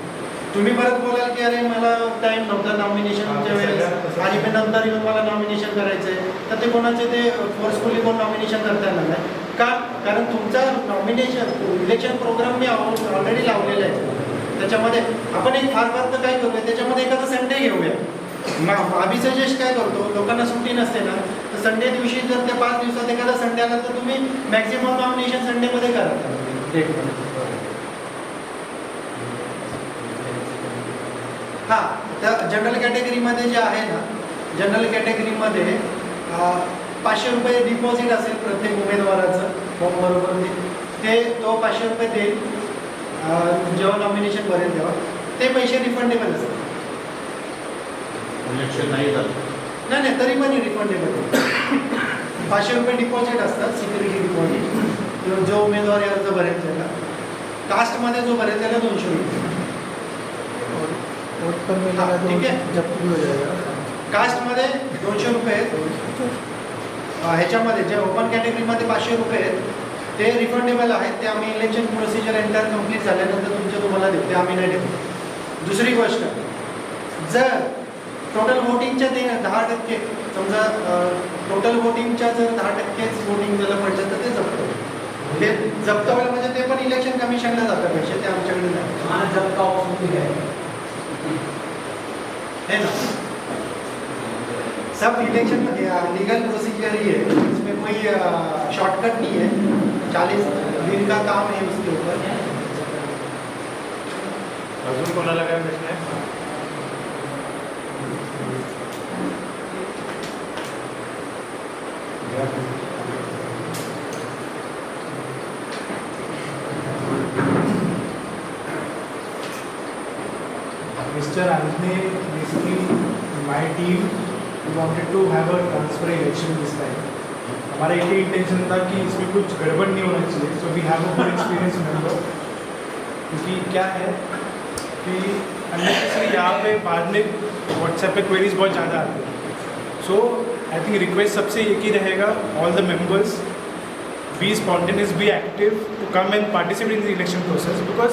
Speaker 1: तुम्ही परत बोलाल की अरे मला टाइम नव्हता नॉमिनेशनच्या वेळेस आणि मी नंतर येऊन मला नॉमिनेशन करायचं आहे, तर ते कोणाचे ते फोर्सफुली कोण नॉमिनेशन करता येणार नाही का, कारण तुमचा नॉमिनेशन इलेक्शन प्रोग्राम मी ऑलरेडी लावलेला आहे. त्याच्यामध्ये आपण एक फार तर काय करूया, त्याच्यामध्ये एखादा संडे घेऊया. आम्ही सजेस्ट काय करतो, लोकांना सुट्टी नसते ना, तर संडे दिवशी जर त्या 5 दिवसात एखादा संडे आला तर तुम्ही मॅक्झिमम नॉमिनेशन संडेमध्ये करा. हां, त्या जनरल कॅटेगरीमध्ये जे आहे ना, जनरल कॅटेगरीमध्ये 500 रुपये डिपॉझिट असेल प्रत्येक उमेदवाराचं फॉर्म बरोबर ते तो 500 रुपये देईल जेव्हा नॉमिनेशन भरेल तेव्हा. ते पैसे रिफंडेबल असतात.
Speaker 8: इलेक्शन नाही झालं
Speaker 1: नाही तरी पण रिफंडेबल 500 रुपये डिपॉझिट असतात, सिक्युरिटी डिपॉझिट. जो उमेदवारी अर्ज भरेल त्याला, कास्टमध्ये जो भरेल त्याला 200 रुपये. ठीक आहे, कास्टमध्ये 200 रुपये आहेत. ह्याच्यामध्ये जे ओपन कॅटेगरीमध्ये 500 रुपये आहेत ते रिफंडेबल आहेत. ते आम्ही इलेक्शन प्रोसिजर एंटायर कम्प्लीट झाल्यानंतर तुम्हाला देऊ, ते आम्ही नाही देतो. दुसरी गोष्ट, जर टोटल वोटिंगच्या 10% समजा टोटल वोटिंगच्या जर 10%च वोटिंग झालं पडलं तर ते जप्त होईल. ते जप्त होईल म्हणजे ते पण इलेक्शन कमिशनला जातं पैसे, ते आमच्याकडे नाही.
Speaker 6: जब का ऑप्शन भी है
Speaker 1: है ना, सब इलेक्शन लीगल प्रोसीजर ही है, इसमें कोई शॉर्टकट नहीं है. 40 दिन का काम है उसके ऊपर.
Speaker 5: अजून कोणाला काय प्रश्न आहे?
Speaker 9: Mr. Anthony, basically my team wanted to have a transfer election this time. हमारा एक ही इंटेंशन था कि इसमें कुछ गड़बड़ नहीं होना चाहिए. So we have a good experience member. क्योंकि क्या है कि अननेसेसरी यहाँ पे बाद में व्हाट्सएप पे क्वेरीज बहुत ज़्यादा आती हैं. सो आई थिंक रिक्वेस्ट सबसे एक ही रहेगा, all the members be spontaneous, be active to come and participate in the election process. Because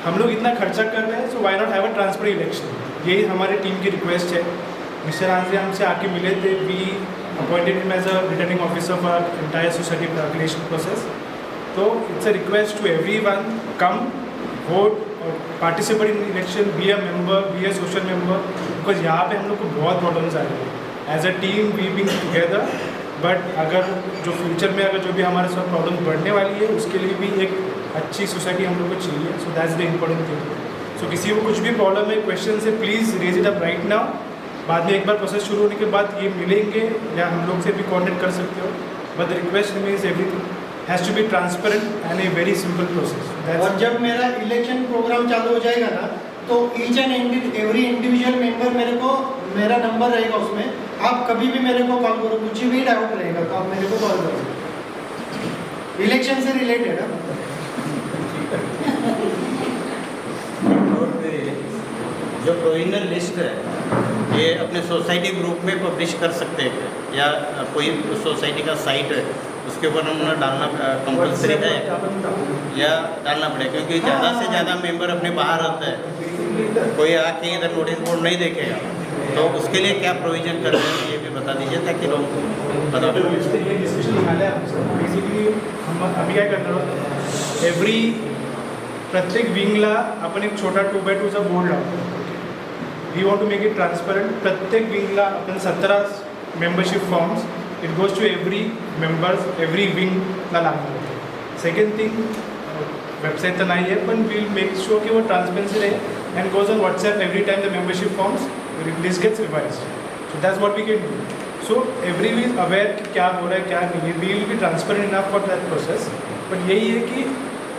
Speaker 9: हम लोग इतना खर्चा कर रहे हैं, so why not have a transparent election. यही हमारे टीम की रिक्वेस्ट है. मिस्टर आंद्रे हमसे आके मिले थे, we appointed him as a returning officer for entire society election process. तो it's a request to everyone, come vote और participate in election, be a member, be a social member. Because यहाँ पे हम लोग को बहुत प्रॉब्लम्स आ रही है. As a team we being together, but अगर जो फ्यूचर में अगर जो भी हमारे साथ प्रॉब्लम बढ़ने वाली है उसके लिए भी एक अच्छी सोसाइटी हम लोग को चाहिए. So that's the important thing. So किसी को कुछ भी प्रॉब्लम है, क्वेश्चन है, please raise it up right now. बाद में एक बार प्रोसेस शुरू होने के बाद ये मिलेंगे या हम लोग से भी कॉन्टेक्ट कर सकते हो. But the request means everything has to be transparent and a very simple process.
Speaker 1: और जब मेरा इलेक्शन प्रोग्राम चालू हो जाएगा ना, तो each and every individual member मेरे को, मेरा नंबर रहेगा उसमें, आप कभी भी मेरे को कॉल करो, कुछ भी डाउट रहेगा तो आप मेरे को कॉल करो. इलेक्शन से रिलेटेड है.
Speaker 10: जो प्रोविजनल लिस्ट है ये अपने सोसाइटी ग्रुप में पब्लिश कर सकते हैं क्या? या कोई सोसाइटी का साइट है उसके ऊपर हम डालना कंपलसरी है या डालना पड़ेगा? क्योंकि ज़्यादा से ज़्यादा मेंबर अपने बाहर रहते हैं, कोई आके इधर नोटिस बोर्ड नहीं देखेगा, तो उसके लिए क्या प्रोविजन कर रहे हैं ये भी बता दीजिए ताकि लोग पता.
Speaker 9: ये डिस्कशन झालं आहे. बेसिकली हम आम्ही काय करणार, एव्हरी प्रत्येक विंगला आपण एक छोटा 2x2चा बोर्ड लावतो. We want to make it transparent. प्रत्येक विंगला आपण 17 membership forms, it goes to every members, every विंगला लागणार होते. सेकंड थिंग, वेबसाईट तर नाही आहे पण विल मेक श्योर कि वो ट्रांसपेरेंसी रहे and goes on WhatsApp every time the membership forms list gets revise. So that's what we can do. So every is aware कि क्या हो रहा है क्या नहीं है. We will be transparent enough for that process. But यही है कि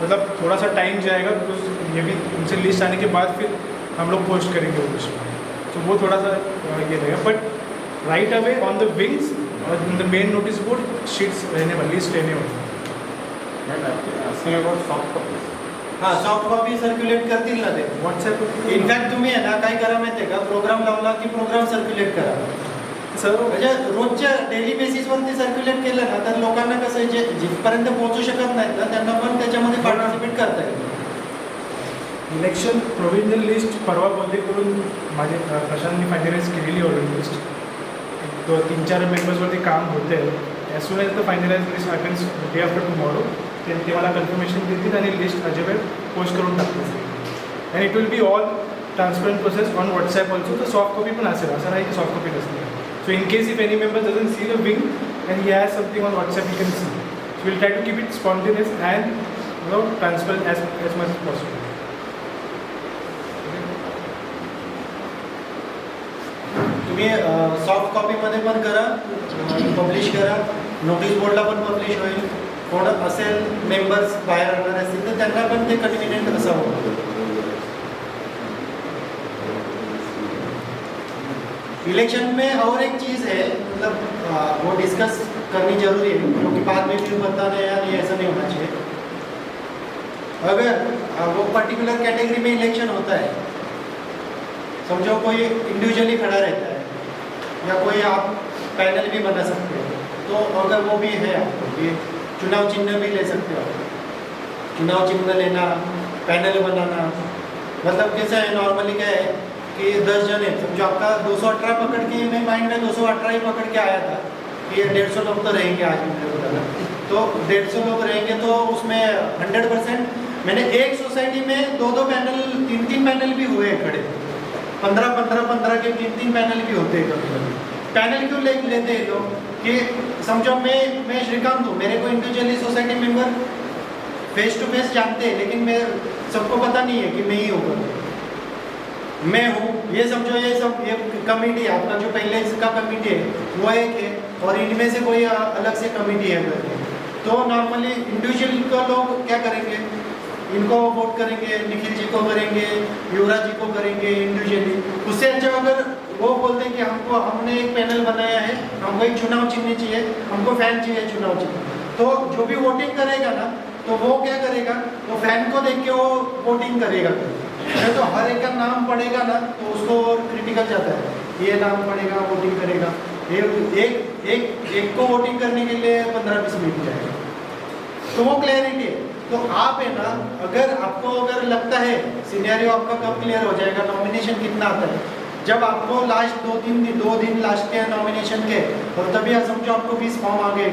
Speaker 9: मतलब थोड़ा सा टाइम जाएगा, बिकॉज ये भी उनसे लिस्ट आने के बाद फिर हम लोग पोस्ट करेंगे वो लिस्ट. तो वो थोड़ा सा ये रहेगा. But right away on the wings और in the main notice board sheets रहने वाली लिस्ट रहने वाली
Speaker 10: सॉफ्ट कॉपी
Speaker 1: हां सॉफ्ट कॉपी सर्क्युलेट करतील ना ते
Speaker 9: व्हॉट्सॲप
Speaker 1: इनफॅक्ट तुम्ही आहे ना काय करा माहिती आहे का प्रोग्राम लावला की प्रोग्राम सर्क्युलेट करा
Speaker 9: सर
Speaker 1: म्हणजे रोजच्या डेली बेसिसवरती सर्क्युलेट केलं ना तर लोकांना कसं आहे, जे जिथपर्यंत पोहोचू शकत नाहीत ना त्यांना पण त्याच्यामध्ये पार्टिसिपेट करता येईल.
Speaker 9: इलेक्शन प्रोव्हिजनल लिस्ट परवा बदली करून माझे प्रशांतनी फायनलाइज केलेली ऑलरेडी लिस्ट 2-3-4 मेंबर्सवरती काम होते as soon as the finalise list happens day after tomorrow ते मला कन्फर्मेशन देतील आणि लिस्ट अजिबात पोस्ट करून टाकतील and it will be all transparent process on WhatsApp also तर सॉफ्ट कॉपी पण असेल असं नाही की सॉफ्ट कॉपी नसते so in case if any member doesn't see the wing and he has something on WhatsApp you can see so will try to keep it spontaneous and transparent as much as possible.
Speaker 1: तुम्ही soft कॉपीमध्ये पण करा publish करा notice बोर्डला पण publish होईल कोण असेल members बाहेर राहणार असतील तर त्यांना पण ते कन्व्हिनियंट असावं. इलेक्शन में और एक चीज़ है मतलब वो डिस्कस करनी जरूरी है क्योंकि बाद में फिर बताने यार ये ऐसा नहीं होना चाहिए. अगर वो पर्टिकुलर कैटेगरी में इलेक्शन होता है समझो कोई इंडिविजुअली खड़ा रहता है या कोई आप पैनल भी बना सकते हो तो अगर वो भी है आपको ये चुनाव चिन्ह भी ले सकते हो चुनाव चिन्ह लेना पैनल बनाना मतलब कैसा है नॉर्मली क्या है कि 10 जन है समझो आपका 218 पकड़ के मैं माइंड में 218 ही पकड़ के आया था कि ये 150 लोग तो रहेंगे आज मेरे को लगा तो 150 लोग रहेंगे तो उसमें 100% मैंने एक सोसाइटी में 2-2 पैनल 3-3 पैनल भी हुए खड़े 15 के 3-3 पैनल भी होते हैं कभी कभी. पैनल क्यों लेते हैं लोग कि समझो मैं श्रीकांत हूँ मेरे को individually society member face to face जानते हैं लेकिन मैं सबको पता नहीं है कि मैं ही हूँ मैं हूँ ये समझो ये सब ये कमेटी है आपका जो पहले इसका कमेटी है वो एक है और इनमें से कोई अलग से कमेटी है करके तो नॉर्मली इंडिविजुअल को लोग क्या करेंगे इनको वोट करेंगे निखिल जी को करेंगे युवराज जी को करेंगे इंडिविजुअली उससे अच्छा अगर वो बोलते हैं कि हमने एक पैनल बनाया है हमको एक चुनाव चिन्ह चाहिए हमको फैन चाहिए चुनाव चिन्ह तो जो भी वोटिंग करेगा ना तो वो क्या करेगा वो फैन को देख के वो वोटिंग करेगा तो हर एक का नाम पड़ेगा ना तो उसको और क्रिटिकल जाता है ये नाम पड़ेगा वोटिंग करेगा एक को वोटिंग करने के लिए 15-20 मिनट जाएगा तो वो क्लैरिटी है. तो आप है ना अगर लगता है सिनेरियो आपका कब क्लियर हो जाएगा नॉमिनेशन कितना आता है जब आपको लास्ट 2 दिन लास्ट के नॉमिनेशन के और तभी समझो आपको 20 फॉर्म आ गए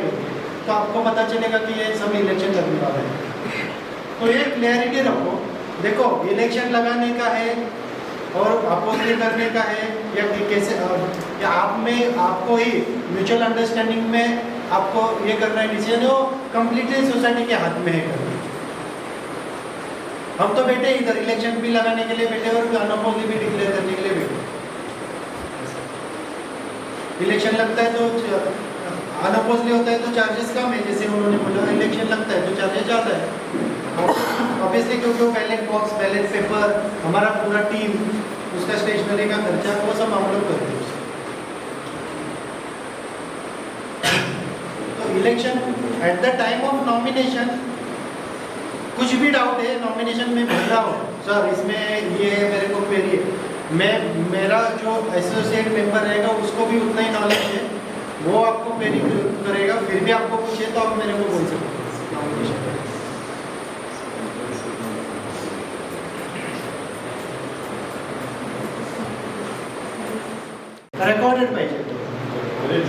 Speaker 1: तो आपको पता चलेगा कि ये सब इलेक्शन लगने वाला है. तो ये क्लैरिटी रखो देखो इलेक्शन लगाने का है और अपोज करने का है या कैसे या आपको ही म्यूचुअल अंडरस्टैंडिंग में आपको ये करना है डिसीजन वो कंप्लीटली सोसाइटी के हाथ में है करना. हम तो बैठे इधर इलेक्शन भी लगाने के लिए बैठे और अनअपोज भी डिक्लेयर करने के लिए बैठे. इलेक्शन लगता है तो अनअपोजली होता है तो चार्जेस कम है जैसे उन्होंने बोला इलेक्शन लगता है तो चार्जेस ज़्यादा है ऑब्वियसली क्योंकि वो बैलेट बॉक्स बैलेट पेपर हमारा पूरा टीम उसका स्टेशनरी का खर्चा वो सब हम लोग करते हैं. तो election at the time of nomination कुछ भी डाउट है नॉमिनेशन में भर रहा हूँ सर इसमें ये है मेरे को क्वेरी है मेरा जो एसोसिएट मेंबर रहेगा उसको भी उतना ही नॉलेज है वो आपको क्वेरी करेगा फिर भी आपको पूछे तो आप मेरे को बोल सकते हैं नॉमिनेशन रेकॉर्डेड पाहिजे
Speaker 4: म्हणजे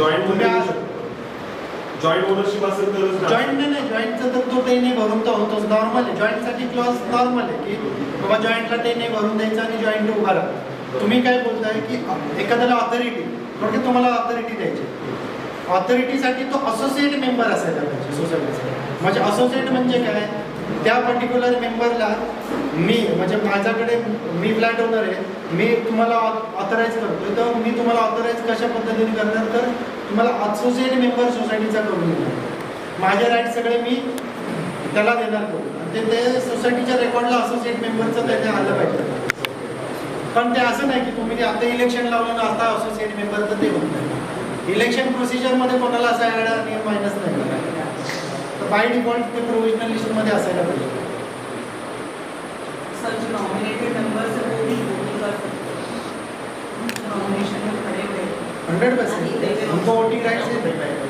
Speaker 4: जॉईंट ओनरशिप असेल तर
Speaker 1: जॉईंट नाही जॉईंटचं तर तो ते नाही भरून तो होतोच नॉर्मल आहे जॉईंटसाठी क्लॉज नॉर्मल आहे की बाबा जॉईंटला ते नाही भरून द्यायचं आणि जॉईंट उभा राहा. तुम्ही काय बोलताय की एखाद्याला ऑथॉरिटी थोडक्यात तुम्हाला ऑथॉरिटी द्यायची ऑथॉरिटीसाठी तो असोसिएट मेंबर असायला पाहिजे सोसायटीचा म्हणजे असोसिएट म्हणजे काय त्या पर्टिक्युलर मेंबरला मी म्हणजे माझ्याकडे मी फ्लॅट ओनर आहे मी तुम्हाला ऑथराईज करतो तर मी तुम्हाला ऑथराईज कशा पद्धतीने करणार तर तुम्हाला असोसिएट मेंबर सोसायटीचा करून देणार माझे राईट सगळे मी त्याला देणार करून ते सोसायटीच्या रेकॉर्डला असोसिएट मेंबरचं त्याने आलं पाहिजे पण ते असं नाही की तुम्ही आता इलेक्शन लावलं ना आता असोसिएट मेंबर तर ते होत नाही इलेक्शन प्रोसिजरमध्ये कोणाला असायला नियम मायनस नाही झाला. तर बाय डिफॉल्ट ते प्रोव्हिजनल लिस्टमध्ये असायला पाहिजे.
Speaker 11: सर जो नॉमिनेटेड मेंबर्स है वो भी वोटिंग कर नॉमिनेशन में खड़े हुए
Speaker 1: 100% उनको वोटिंग राइट है.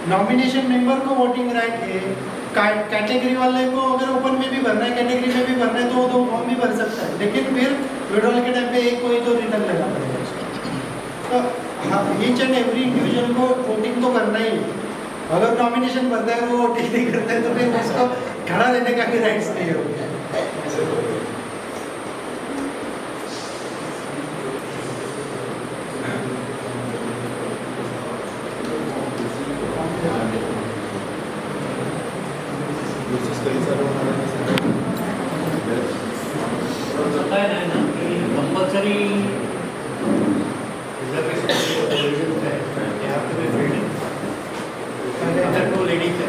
Speaker 1: नॉमिनेशन मेंबर को वोटिंग राइट है. कैटेगरी वाले को अगर ओपन में भी भरना है, कैटेगरी में भी भरना है तो वो 2 फॉर्म भी भर सकता है, लेकिन फिर विड्रॉल के टाइम पे एक कोई तो रिटर्न लेना पड़ेगा. तो हाँ, ईच एंड एवरी इंडिविजुअल को वोटिंग तो करना ही है. अगर नॉमिनेशन भरता है वो वोटिंग नहीं करता है तो फिर उसको खड़ा रहने का भी राइट्स नहीं होगा.
Speaker 3: होता है ना कि कंपल्सरी रिजर्वेशन प्रोविजन है, they have to be filled. अगर 2 लेडीज है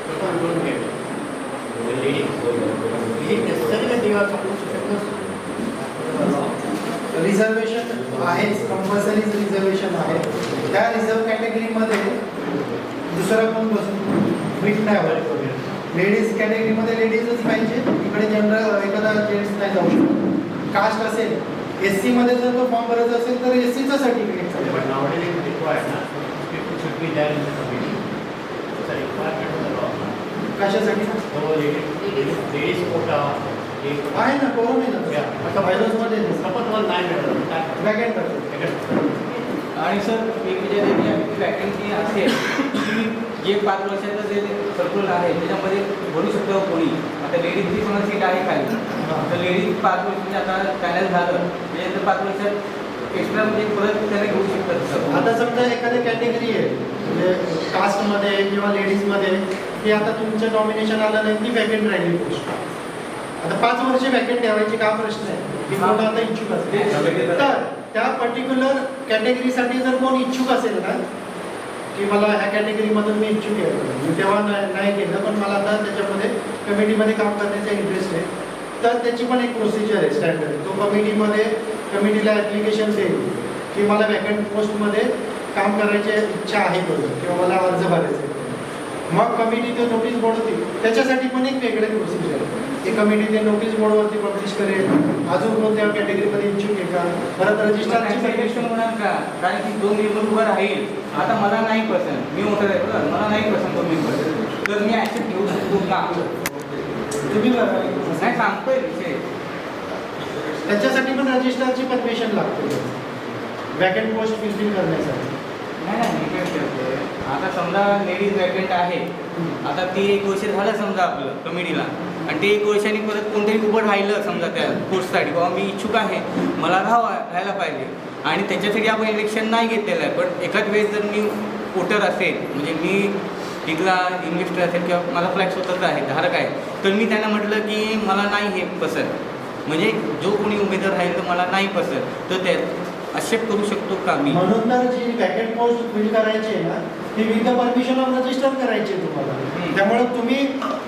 Speaker 3: तो I don't get the lady. Is it necessary that you are supposed to fill
Speaker 1: reservation आहे, कंपल्सरी रिझर्वेशन आहे. त्या रिझर्व कॅटेगरीमध्ये दुसरा कोण बसून फिट नाही होत. लेडीज कॅटेगरीमध्ये लेडीजच पाहिजे, इकडे जनरल एखादा जेंट्स नाही जाऊ शकत. कास्ट असेल, SC मध्ये जर तो फॉर्म भरायचा असेल तर SCचं certificate
Speaker 3: but nowadays it is required na people should be there in the committee. It's a requirement of the law.
Speaker 1: कशासाठी
Speaker 3: So ladies quota एक
Speaker 1: आहे ना, कोरम आहे ना.
Speaker 3: Yeah.
Speaker 1: आता बायलॉजमध्ये
Speaker 3: सपोज तुम्हाला नाही मिळालं काय
Speaker 1: वॅकेंट करतो.
Speaker 7: आणि सर एक ज्याची वॅकन्सी असेल की जे 5 वर्षाचं जे सर्क्युलर आहे त्याच्यामध्ये भरू शकतो कोणी. आता लेडीजची समजा सीट आहे खाली, तर लेडीज 5 वर्षाचे आता पॅनल झालं त्याच्यानंतर 5 वर्षात एक्स्ट्रा म्हणजे परत त्याला घेऊ शकतात सर.
Speaker 1: आता समजा एखादी कॅटेगरी आहे म्हणजे कास्टमध्ये किंवा लेडीजमध्ये की आता तुमचं नॉमिनेशन आलं नाही, ती वॅकेंट राहिली पोस्ट. आता 5 वर्ष वॅकेंट ठेवायची का प्रश्न आहे की कोण आता इच्छुक असेल तर त्या पर्टिक्युलर कॅटेगरीसाठी जर कोण इच्छुक असेल ना की मला ह्या कॅटेगरीमधून मी इच्छुक आहे, मी तेव्हा नाही केलं पण मला आता त्याच्यामध्ये कमिटीमध्ये काम करण्याचा इंटरेस्ट आहे, तर त्याची पण एक प्रोसिजर आहे स्टँडर्ड. तो कमिटीला ॲप्लिकेशन देईल की मला वॅकंट पोस्टमध्ये काम करायची इच्छा आहे करून किंवा मला अर्ज भरायचा आहे. मग कमिटी ते नोटीस बोर्ड होती, त्याच्यासाठी पण एक वेगळे प्रोसिजर आहे. ते कमिटी ते नोटीस बोर्डवरती पब्लिश करेल, अजून कोणत्या कॅटेगरीमध्ये इच्छुक आहे का, परत रजिस्टरची
Speaker 7: सर्टिफिकेशन होणार का. कारण की 2 मेंबर उभं राहील. आता मला नाही पसंत, मी वोटर आहे बरं, मला नाही पसंत 2 मेंबर, तर मी ॲक्सेप्ट घेऊ शकतो का.
Speaker 1: तुम्ही बघा
Speaker 7: नाही सांगतोय विषय.
Speaker 1: त्याच्यासाठी पण रजिस्टरची परमिशन लागते वॅकंट पोस्ट फिल करण्यासाठी.
Speaker 7: नाही मी काय करतोय, आता समजा लेडीज वॅकंट आहे, आता ती 1 वर्ष झालं समजा आपलं कमिटीला, आणि ते 1 वर्षांनी परत कोणतरी उभं राहिलं समजा त्या पोस्टसाठी, बाबा मी इच्छुक आहे, मला राहायला पाहिजे, आणि त्याच्यासाठी आपण इलेक्शन नाही घेतलेलं आहे. पण एखाद वेळेस जर मी वोटर असेल, म्हणजे मी तिथला इन्व्हेस्टर असेल किंवा माझा फ्लॅट स्वतःचा आहे, धारक आहे, तर मी त्यांना म्हटलं की मला नाही हे पसंत, म्हणजे जो कोणी उमेदवार राहील तर मला नाही पसंत, तर त्या एक्सेप्ट करू शकतो का मी.
Speaker 1: म्हणून तर जी वॅकंट पोस्ट फिल करायची आहे ना ती with the permission of register करायची आहे तुम्हाला. त्यामुळे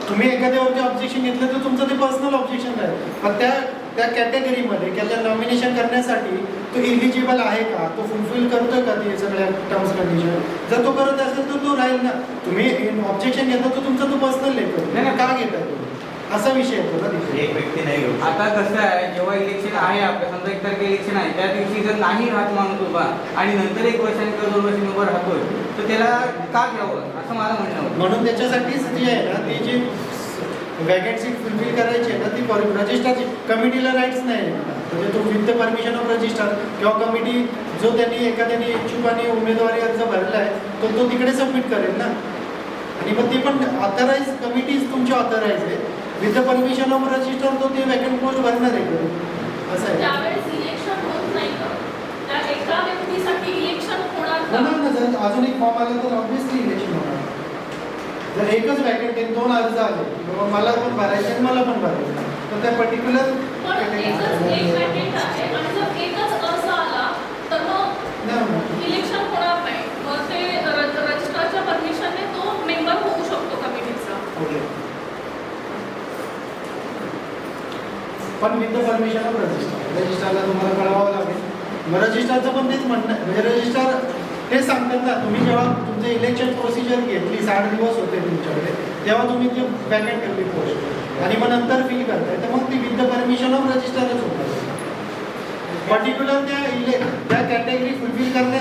Speaker 1: तुम्ही एखाद्यावरती ऑब्जेक्शन घेतलं तर तुमचं ते पर्सनल ऑब्जेक्शन आहे. पण त्या कॅटेगरीमध्ये किंवा त्या नॉमिनेशन करण्यासाठी तो इलिजिबल आहे का, तो फुलफिल करतोय का ते सगळ्या टर्म्स कंडिशन. जर तो करत असेल तर तो राहील ना. तुम्ही ऑब्जेक्शन घेता तो तुमचा तो पर्सनल लेटर का घेता तुम्ही, असा विषय येतो ना तिथे.
Speaker 2: एक व्यक्ती नाही घेऊ.
Speaker 7: आता कसं आहे, जेव्हा इलेक्शन आहे आपलं, समजा 1 तारखेला इलेक्शन आहे, त्या दिवशी जर नाही राहत माणूस उभा आणि नंतर 1 वर्षाने किंवा 2 वर्षांनी उभं राहतोय, तर त्याला का घ्यावं असं मला म्हणणं होतं.
Speaker 1: म्हणून त्याच्यासाठीच जी आहे ना ती जी वॅकंट सीट फुलफिल करायची आहे ना ती रजिस्टरची कमिटीला राईट्स नाही. म्हणजे तो with the permission of register किंवा कमिटी जो त्यांनी एखाद्याने इच्छुक आणि उमेदवारी अर्ज भरला आहे तो तिकडे सबमिट करेल ना. आणि मग ते पण ऑथराईज कमिटीज तुमची ऑथराईज आहे with the permission of register, तो ते वॅकंट पोस्ट भरणार आहे असं आहे.
Speaker 11: त्यावेळेस इलेक्शन होत नाही का, त्या एका व्यक्तीसाठी इलेक्शन होणार का?
Speaker 1: होणार ना. जर अजून एक फॉर्म आला तर ऑब्व्हियसली इलेक्शन होणार. जर एकच वॅकंट आहे, 2 अर्ज आले बाबा मला पण भरायचे आणि मला पण भरायचं, तर त्या पर्टिक्युलर
Speaker 11: पण एकच एक वॅकेंट आहे आणि जर एकच अर्ज आला तर मग इलेक्शन होणार नाही. मग ते रजिस्ट्रारच्या परमिशनने तो मेंबर होऊ शकतो कमिटीचा.
Speaker 1: पण with the permission of register. रजिस्टरला तुम्हाला कळवावं लागेल. मग रजिस्टरचं पण तेच म्हणणं आहे, म्हणजे रजिस्टर ते सांगतात ना, तुम्ही जेव्हा तुमचं इलेक्शन प्रोसिजर घेतली 60 दिवस होते तुमच्याकडे, तेव्हा तुम्ही ते वॅकेंट ठेवली पोस्ट आणि मग नंतर फिल करताय, तर मग ती विथ द परमिशन ऑफ रजिस्टरच होतात. पर्टिक्युलर त्या कॅटेगरी फुलफिल करण्या